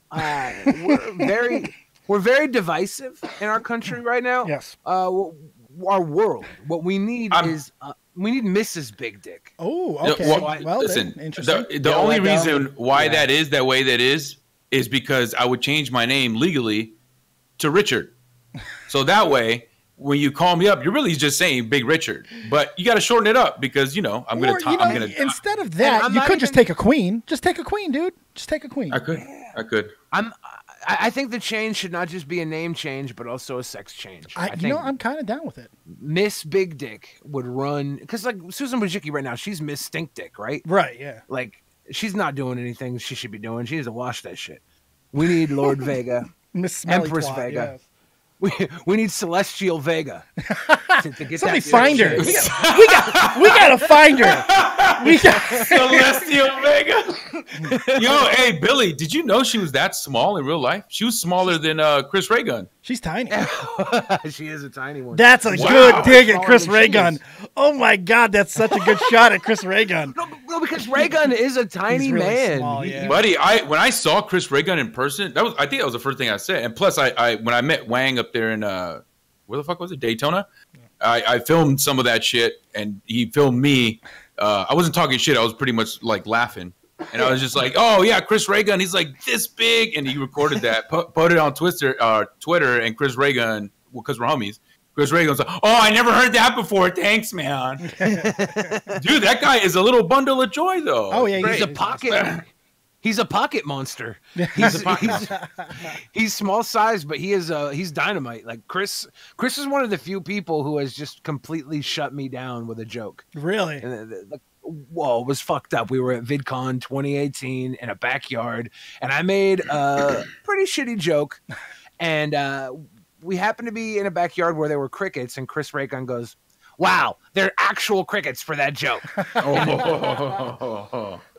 We're very divisive in our country right now. Yes. Our world. What we need is we need Mrs. Big Dick. Oh, okay. Well, listen. Interesting. The only reason why that is that way that is because I would change my name legally to Richard. So that way, when you call me up, you're really just saying Big Richard, but you got to shorten it up because I'm gonna. Instead of that, you could just take a queen. Just take a queen, dude. Just take a queen. I could. I think the change should not just be a name change, but also a sex change. I'm kind of down with it. Miss Big Dick would run because like Susan Wojcicki right now, she's Miss Stink Dick, right? Right. Yeah. Like she's not doing anything she should be doing. She needs to wash that shit. We need Lord Vega, Miss Empress Vega. Yes. We need Celestial Vega to get somebody find her. We gotta find her. We got Celestial Vega. Yo, hey Billy, did you know she was that small in real life? She was smaller than Chris Ray Gun. She's tiny. She is a tiny one. That's a good dig at Chris Ray Gun. Oh my God, that's such a good shot at Chris Ray Gun. No, because Ray Gun is a tiny really man. Small, yeah. Buddy, when I saw Chris Ray Gun in person, I think that was the first thing I said. And plus, I when I met Wang up there in where the fuck was it, Daytona? I filmed some of that shit, and he filmed me. I wasn't talking shit. I was pretty much like laughing. And I was just like, oh, yeah, Chris Ray Gun, he's like this big. And he recorded that, put it on Twitter, and Chris Ray Gun, because we're homies, Chris Ray Gun's like, oh, I never heard that before. Thanks, man. Dude, that guy is a little bundle of joy, though. Oh, yeah, he's a pocket. He's a pocket monster. He's small size, but he's dynamite. Like Chris is one of the few people who has just completely shut me down with a joke. Really? Whoa, it was fucked up. We were at VidCon 2018 in a backyard, and I made a pretty shitty joke, and we happened to be in a backyard where there were crickets, and Chris Raycon goes, "Wow, they're actual crickets for that joke."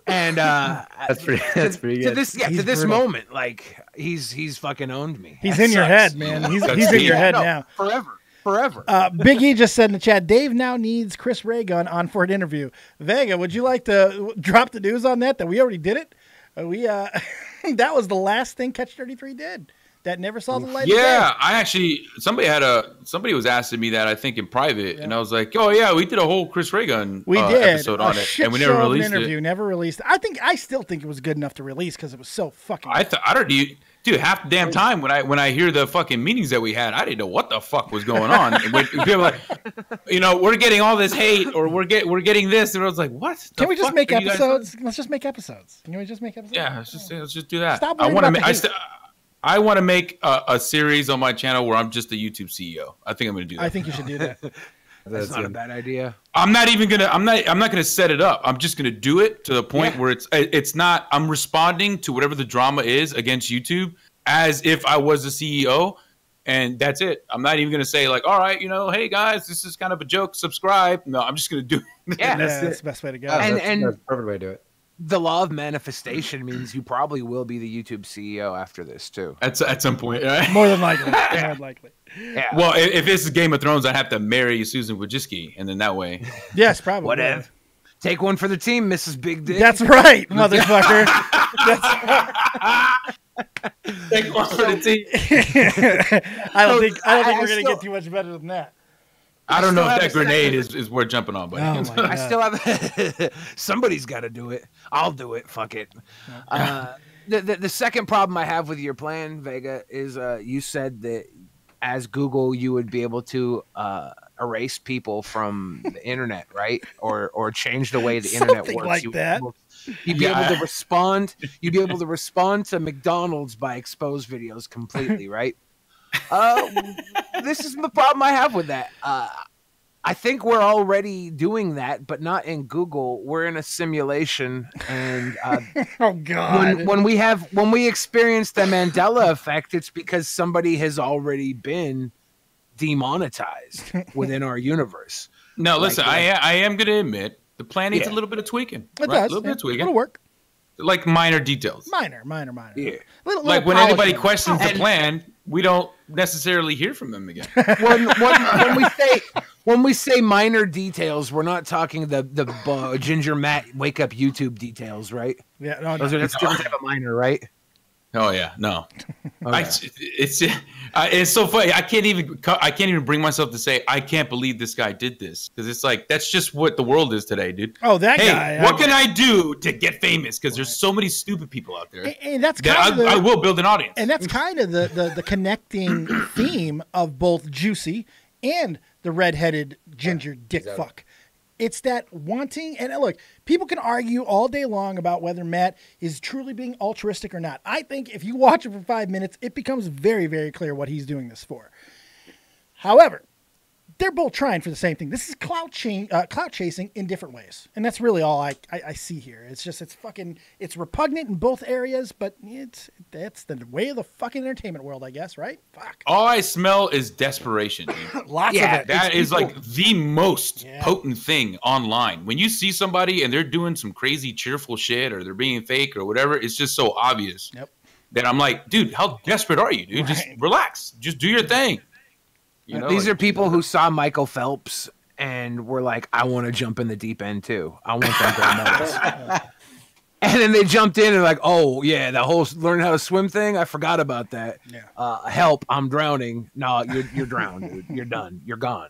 And that's pretty good. To this moment, like he's fucking owned me. He's in your head, man. He's in your head now. Forever. Big E just said in the chat, Dave now needs Chris Ray Gun on for an interview. Vega, would you like to drop the news on that we already did it? That was the last thing Catch 33 did. That never saw the light of day. I actually somebody was asking me that, I think in private, and I was like, oh yeah, we did a whole Chris Ray Gun episode on it, and we never released it. Never released it. I still think it was good enough to release because it was so fucking. Dude, half the damn time when I hear the fucking meetings that we had, I didn't know what the fuck was going on. And people were like, we're getting all this hate, or we're getting this, and I was like, what? Can we just make episodes? Let's just make episodes. Can we just make episodes? Yeah, let's just do that. Stop worrying about the hate. I want to make a series on my channel where I'm just the YouTube CEO. I think I'm going to do that. I think you should do that. That's not a bad idea. I'm not gonna set it up. I'm just gonna do it to the point where it's not. I'm responding to whatever the drama is against YouTube as if I was the CEO, and that's it. I'm not even gonna say like, all right, hey guys, this is kind of a joke. Subscribe. No, I'm just gonna do it. Yeah, that's the best way to go. And that's the perfect way to do it. The law of manifestation means you probably will be the YouTube CEO after this too. At some point, right? More than likely. More than likely. Yeah. Well, if this is Game of Thrones, I'd have to marry Susan Wojcicki, and then that way. Yes, probably. Whatever. Yeah. Take one for the team, Mrs. Big Dick. That's right, motherfucker. That's right. Take one for the team. I don't think we're gonna get too much better than that. I don't know if that grenade is worth jumping on, buddy. Oh my God. I still have somebody's got to do it. I'll do it. Fuck it. The second problem I have with your plan, Vega, is you said that as Google you would be able to erase people from the internet, right? Or change the way the internet Something works. like that. You'd be able to respond. You'd be able to respond to McDonald's by exposed videos completely, right? This is the problem I have with that. I think we're already doing that, but not in Google. We're in a simulation, and oh God, when we experience the Mandela effect, it's because somebody has already been demonetized within our universe. No, listen, I am going to admit the plan needs a little bit of tweaking. It does. A little bit of tweaking. It'll work. Like minor details. Minor. Yeah. Little like when polishing. anybody questions the plan, we don't necessarily hear from them again. When we say minor details, we're not talking the Ginger Matt wake up YouTube details, right? Yeah, no, Those are that's different type of minor, right? Oh yeah, no. Okay. It's so funny. I can't even bring myself to say I can't believe this guy did this, because it's like that's just what the world is today, dude. Oh, that guy. What can I do to get famous? Because there's so many stupid people out there. And that's that kind of I will build an audience. And that's kind of the connecting theme of both Jussie and the redheaded ginger dick fuck. It's that wanting, and look, people can argue all day long about whether Matt is truly being altruistic or not. I think if you watch it for 5 minutes, it becomes very, very clear what he's doing this for. However, they're both trying for the same thing. This is clout chasing in different ways. And that's really all I see here. It's just, it's repugnant in both areas, but that's the way of the fucking entertainment world, I guess, right? Fuck. All I smell is desperation, dude. Lots of it. That is like the most potent thing online. When you see somebody and they're doing some crazy cheerful shit or they're being fake or whatever, it's just so obvious that I'm like, dude, how desperate are you, dude? Right. Just relax. Just do your thing. You know, these are people who saw Michael Phelps and were like, I want to jump in the deep end too. I want them gold medals. And then they jumped in and like, oh yeah, that whole learn how to swim thing. I forgot about that. Yeah. Help! I'm drowning. No, you're drowned, dude. You're done. You're gone.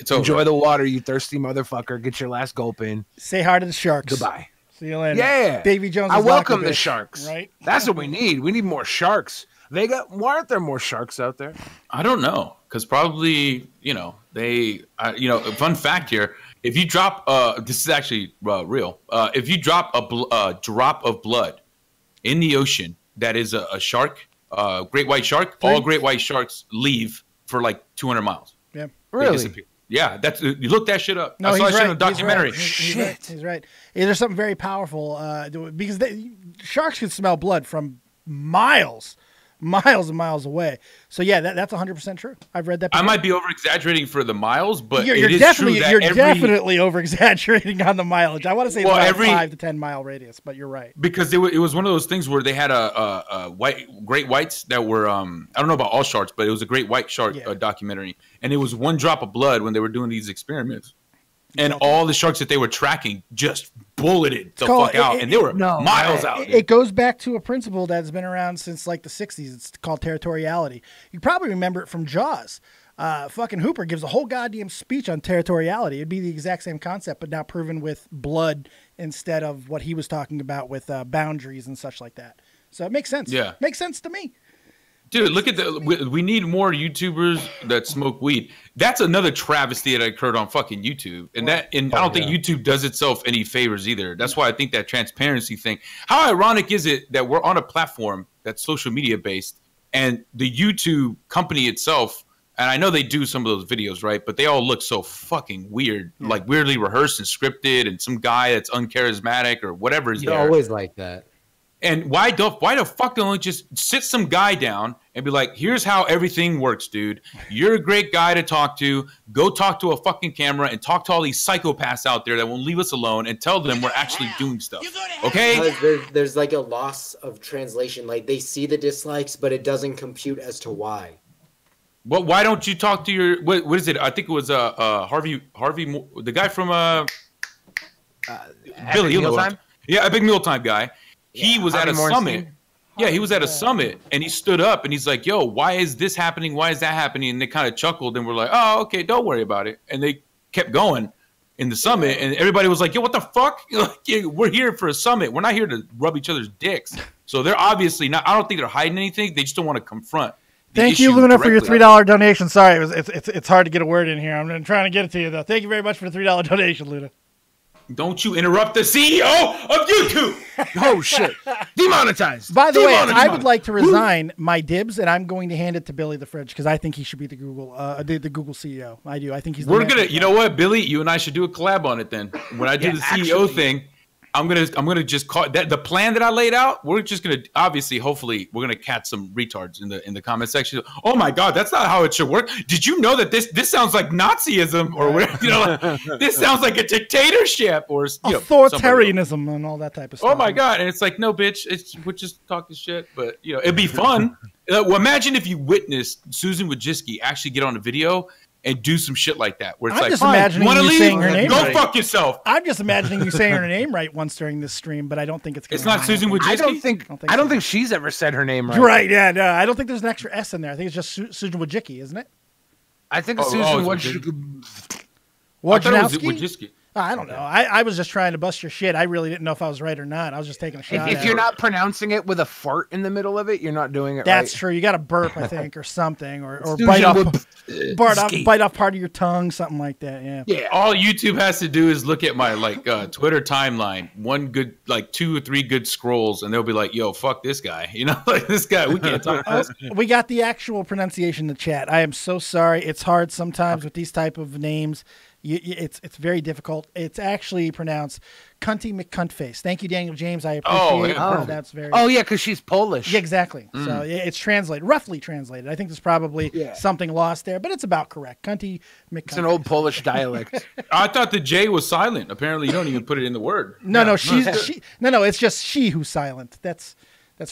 Enjoy the water, you thirsty motherfucker. Get your last gulp in. Say hi to the sharks. Goodbye. See you later. Yeah, Davy Jones. I welcome the sharks. Right. That's what we need. We need more sharks. Why aren't there more sharks out there? I don't know, because probably fun fact here: if you drop this is actually real. If you drop a drop of blood in the ocean that is a shark, great white shark, all great white sharks leave for like 200 miles. Yeah, really. Yeah, that's you look that shit up. No, I saw he's that right. shit in a documentary. Shit, he's right. Yeah, there's something very powerful because sharks can smell blood from miles and miles away. So yeah, that's 100% true. I've read that before. I might be over exaggerating for the miles, but you're it is definitely true that you're definitely over exaggerating on the mileage. I want to say every 5 to 10 mile radius, but you're right. Because it was one of those things where they had a great whites that were I don't know about all sharks, but it was a great white shark documentary, and it was one drop of blood when they were doing these experiments. And all the sharks that they were tracking just bulleted the fuck out, and they were miles out. It goes back to a principle that's been around since like the 60s. It's called territoriality. You probably remember it from Jaws. Fucking Hooper gives a whole goddamn speech on territoriality. It'd be the exact same concept, but now proven with blood instead of what he was talking about with boundaries and such like that. So it makes sense. Yeah. Makes sense to me. Dude, look at we need more YouTubers that smoke weed. That's another travesty that occurred on fucking YouTube. And I don't think YouTube does itself any favors either. That's why I think that transparency thing. How ironic is it that we're on a platform that's social media based, and the YouTube company itself, and I know they do some of those videos, right? But they all look so fucking weird, like weirdly rehearsed and scripted, and some guy that's uncharismatic or whatever is there. They're always like that. And why the fuck don't we just sit some guy down and be like, here's how everything works, dude. You're a great guy to talk to. Go talk to a fucking camera and talk to all these psychopaths out there that won't leave us alone and tell them we're actually doing stuff. Okay? There's like a loss of translation. Like they see the dislikes, but it doesn't compute as to why. Well, why don't you talk to your what is it? I think it was Harvey, the guy from Billy Mealtime. Yeah, a big Mealtime guy. He was at a summit. Yeah, he was at a summit and he stood up and he's like, yo, why is this happening? Why is that happening? And they kind of chuckled and were like, oh, okay, don't worry about it. And they kept going in the summit and everybody was like, yo, what the fuck? Like, yeah, we're here for a summit. We're not here to rub each other's dicks. So they're obviously not, I don't think they're hiding anything. They just don't want to confront. Thank you, Luna, for your $3 donation. Sorry, it's hard to get a word in here. I'm trying to get it to you, though. Thank you very much for the $3 donation, Luna. Don't you interrupt the CEO of YouTube. Oh, shit. Demonetized. By the way, I would like to resign my dibs, and I'm going to hand it to Billy the Fridge because I think he should be the Google CEO. I do. I think he's the you know what, Billy? You and I should do a collab on it then. When I do the CEO thing, I'm gonna just call that the plan that I laid out. We're just gonna hopefully we're gonna catch some retards in the comment section. Oh my God, that's not how it should work. Did you know that this sounds like Nazism or whatever? You know, like, this sounds like a dictatorship or authoritarianism and all that type of stuff. Oh my God, and it's like, no, bitch, we're just talking shit, but you know, it'd be fun. Well, imagine if you witnessed Susan Wojcicki actually get on a video and do some shit like that, where it's I'm like, just imagining you saying her name. Go right. fuck yourself. I'm just imagining you saying her name right once during this stream, but I don't think it's. It's not Susan Wojcicki. I don't think she's ever said her name right. You're right. Yeah, no, I don't think there's an extra S in there. I think it's just Susan Wojcicki, isn't it? I think it's Susan Wojcicki. I don't know. I was just trying to bust your shit. I really didn't know if I was right or not. I was just taking a shot. If you're not pronouncing it with a fart in the middle of it, you're not doing it right. That's true. You got to burp, I think, or something, or bite off part of your tongue, something like that. Yeah. Yeah. All YouTube has to do is look at my Twitter timeline. One good, 2 or 3 good scrolls, and they'll be like, "Yo, fuck this guy." You know, like this guy. We can't talk. We got the actual pronunciation in the chat. I am so sorry. It's hard sometimes with these type of names. It's very difficult. It's actually pronounced Cunty McCuntface. Thank you, Daniel James. I appreciate it. That's very. Oh yeah, because she's Polish. Yeah, exactly. So it's translated, roughly translated. I think there's probably something lost there, but it's about correct. Cunty McCuntface. It's an old Polish dialect. I thought the J was silent. Apparently, you don't even put it in the word. No, it's just she who's silent. That's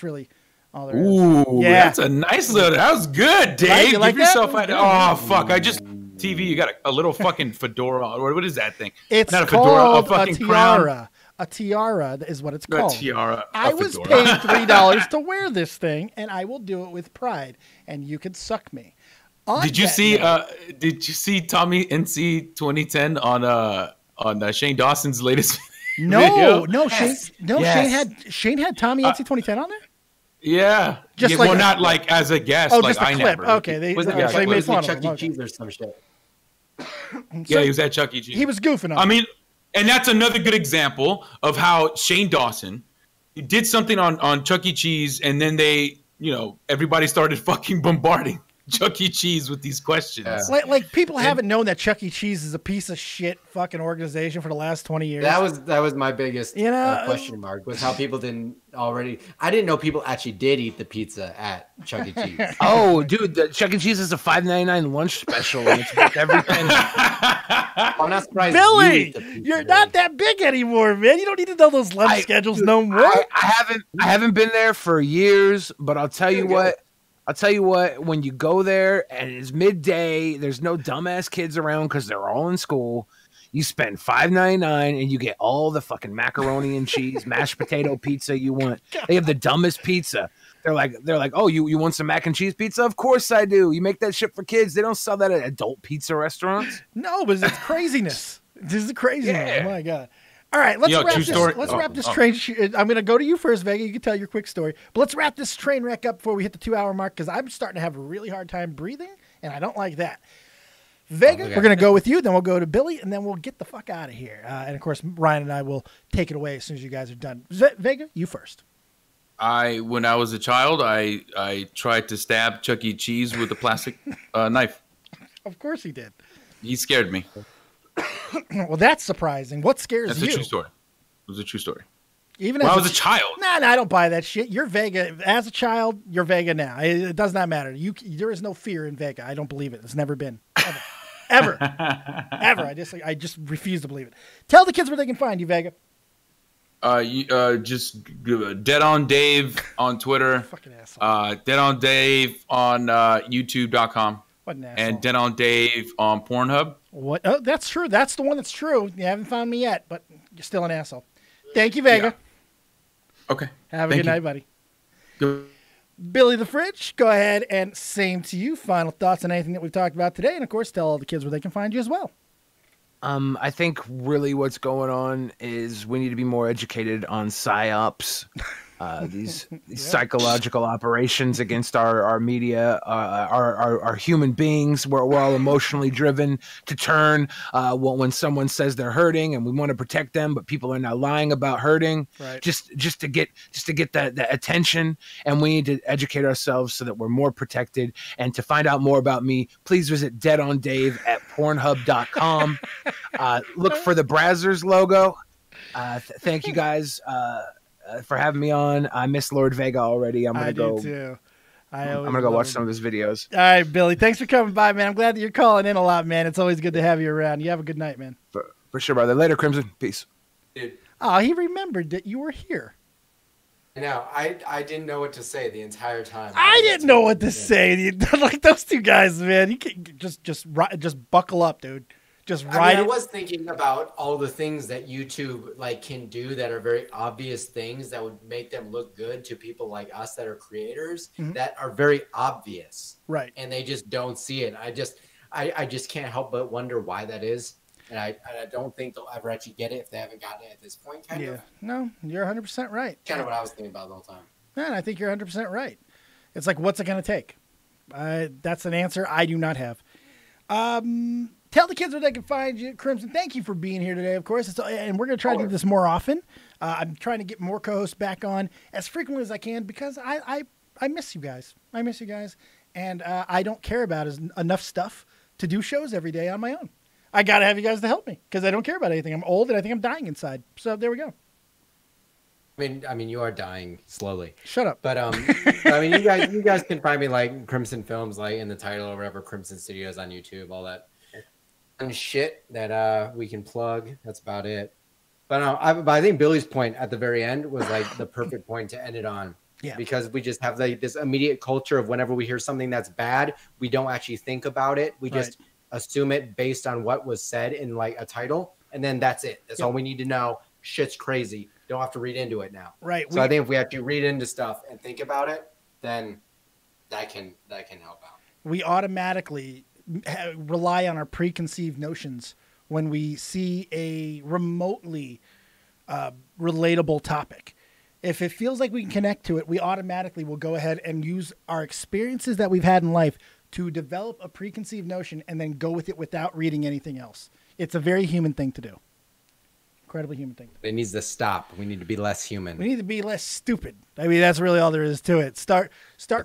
really. Ooh, yeah. That's a nice little. That was good, Dave. Right? You like Give yourself that? Oh fuck! I just TV. You got a little fucking fedora. Or what is that thing? It's not a fedora. A fucking tiara. Crown. A tiara is what it's called. A tiara. I was paid $3 to wear this thing, and I will do it with pride. And you can suck me. Did you see? Did you see Tommy NC 2010 on Shane Dawson's latest? No, video? Shane had Tommy NC 2010 on there. Yeah, not like as a guest. Oh, like just a clip. Never. Okay, they made fun of Chuck E. him. Cheese or some shit. Yeah, he was at Chuck E. Cheese. He was goofing on. I mean, and that's another good example of how Shane Dawson did something on Chuck E. Cheese, and then everybody started fucking bombarding Chuck E. Cheese with these questions. Yeah. Like people haven't known that Chuck E. Cheese is a piece of shit fucking organization for the last 20 years. That was my biggest question mark, was how people didn't already. I didn't know people actually did eat the pizza at Chuck E. Cheese. Oh, dude, the Chuck E. Cheese is a $5.99 lunch special. And it's worth every penny. I'm not surprised. Billy, you're not that big anymore, man. You don't need to know those lunch schedules no more. I haven't been there for years, but I'll tell you what. When you go there and it's midday, there's no dumbass kids around because they're all in school. You spend $5.99 and you get all the fucking macaroni and cheese, mashed potato pizza you want. They have the dumbest pizza. They're like, oh, you want some mac and cheese pizza? Of course I do. You make that shit for kids. They don't sell that at adult pizza restaurants. No, but it's craziness. This is craziness. Yeah. Oh my God. All right, let's wrap this train. I'm going to go to you first, Vega. You can tell your quick story. But let's wrap this train wreck up before we hit the 2-hour mark, because I'm starting to have a really hard time breathing, and I don't like that. Vega, we're going to go with you, then we'll go to Billy, and then we'll get the fuck out of here. And, of course, Ryan and I will take it away as soon as you guys are done. Vega, you first. When I was a child, I tried to stab Chuck E. Cheese with a plastic knife. Of course he did. He scared me. Well, that's surprising. What scares you? That's a true story. It was a true story. Even when I was a child. Nah, I don't buy that shit. You're Vega. As a child, you're Vega now. It does not matter. There is no fear in Vega. I don't believe it. It's never been. Ever. Ever. I just refuse to believe it. Tell the kids where they can find you, Vega. Just Dead on Dave on Twitter. Fucking asshole. Dead on Dave on YouTube.com. What an asshole. And Dead on Dave on Pornhub. What? Oh, that's true. That's the one that's true. You haven't found me yet, but you're still an asshole. Thank you, Vega. Yeah. Okay. Have a good night, buddy. Good. Billy the Fridge, go ahead and same to you. Final thoughts on anything that we've talked about today, and of course, tell all the kids where they can find you as well. I think really what's going on is we need to be more educated on psyops. These psychological operations against our media, our human beings. We're all emotionally driven to turn when someone says they're hurting, and we want to protect them, but people are now lying about hurting, right. just to get that attention. And we need to educate ourselves so that we're more protected. And to find out more about me, please visit DeadOnDave at Pornhub.com. Look for the Brazzers logo. Thank you guys. For having me on. I miss Lord Vega already. I'm gonna go too. I'm gonna go watch some of his videos. All right, Billy. Thanks for coming by, man. I'm glad that you're calling in a lot, man. It's always good to have you around. You have a good night, man. For sure, brother. Later, Crimson. Peace. Dude. Oh, he remembered that you were here. No, I didn't know what to say the entire time. I didn't know what to say. Like those two guys, man. You can just buckle up, dude. Just ride. I was thinking about all the things that YouTube can do that are very obvious things that would make them look good to people like us that are creators that are very obvious, right? And they just don't see it. I just can't help but wonder why that is, and I don't think they'll ever actually get it if they haven't gotten it at this point. Kind of. No, you're 100% right. Kind of what I was thinking about the whole time. Man, I think you're 100% right. It's like, what's it going to take? That's an answer I do not have. Tell the kids where they can find you. Crimson, thank you for being here today, of course. And we're going to try to do this more often. I'm trying to get more co-hosts back on as frequently as I can because I miss you guys. I miss you guys. And I don't care about enough stuff to do shows every day on my own. I got to have you guys to help me because I don't care about anything. I'm old and I think I'm dying inside. So there we go. I mean, you are dying slowly. Shut up. But I mean, you guys can find me like Crimson Films, like in the title or whatever, Crimson Studios on YouTube, all that and shit that we can plug. That's about it. But I think Billy's point at the very end was like the perfect point to end it on. Yeah. Because we just have this immediate culture of whenever we hear something that's bad, we don't actually think about it. We just assume it based on what was said in like a title, and then that's it. That's all we need to know. Shit's crazy. Don't have to read into it now. Right. So I think if we actually read into stuff and think about it, then that can help out. We automatically rely on our preconceived notions when we see a remotely relatable topic. If it feels like we can connect to it, we automatically will go ahead and use our experiences that we've had in life to develop a preconceived notion and then go with it without reading anything else. It's a very human thing to do. Incredibly human thing. It needs to stop. We need to be less human. We need to be less stupid. I mean, that's really all there is to it. Start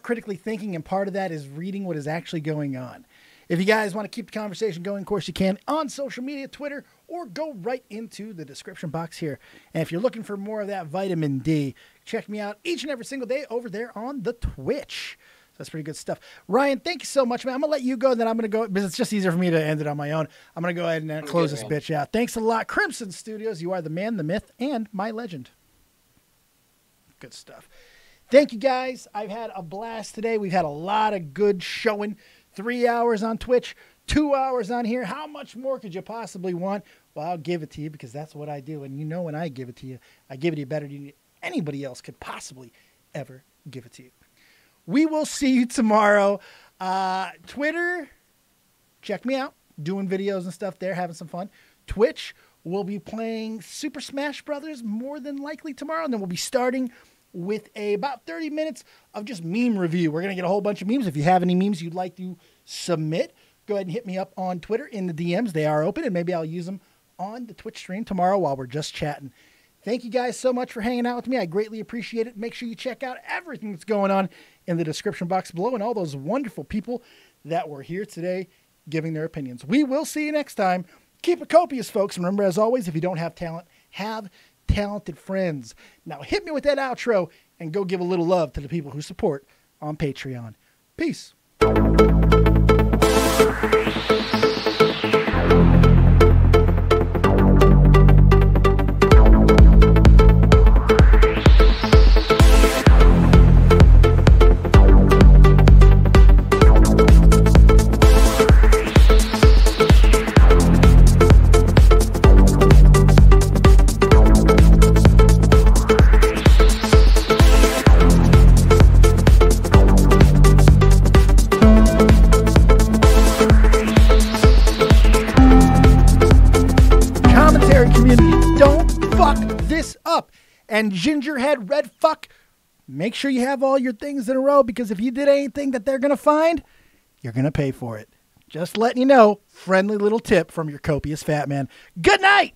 critically thinking, and part of that is reading what is actually going on. If you guys want to keep the conversation going, of course you can on social media, Twitter, or go right into the description box here. And if you're looking for more of that vitamin D, check me out each and every single day over there on the Twitch. So that's pretty good stuff. Ryan, thank you so much, man. I'm going to let you go, and then I'm going to go, because it's just easier for me to end it on my own. I'm going to go ahead and close this bitch out. Thanks a lot. Crimson Studios, you are the man, the myth, and my legend. Good stuff. Thank you, guys. I've had a blast today. We've had a lot of good showing. 3 hours on Twitch, 2 hours on here. How much more could you possibly want? Well, I'll give it to you because that's what I do. And you know when I give it to you, I give it to you better than anybody else could possibly ever give it to you. We will see you tomorrow. Twitter, check me out. Doing videos and stuff there, having some fun. Twitch, we'll be playing Super Smash Brothers more than likely tomorrow. And then we'll be starting with about 30 minutes of just meme review. We're going to get a whole bunch of memes. If you have any memes you'd like to submit, go ahead and hit me up on Twitter in the DMs. They are open, and maybe I'll use them on the Twitch stream tomorrow while we're just chatting. Thank you guys so much for hanging out with me. I greatly appreciate it. Make sure you check out everything that's going on in the description box below and all those wonderful people that were here today giving their opinions. We will see you next time. Keep it copious, folks. And remember, as always, if you don't have talent, have talented friends. Now hit me with that outro and go give a little love to the people who support on Patreon. Peace. up. And Gingerhead Red Fuck, make sure you have all your things in a row, because if you did anything that they're going to find, you're going to pay for it. Just letting you know, friendly little tip from your copious fat man. Good night!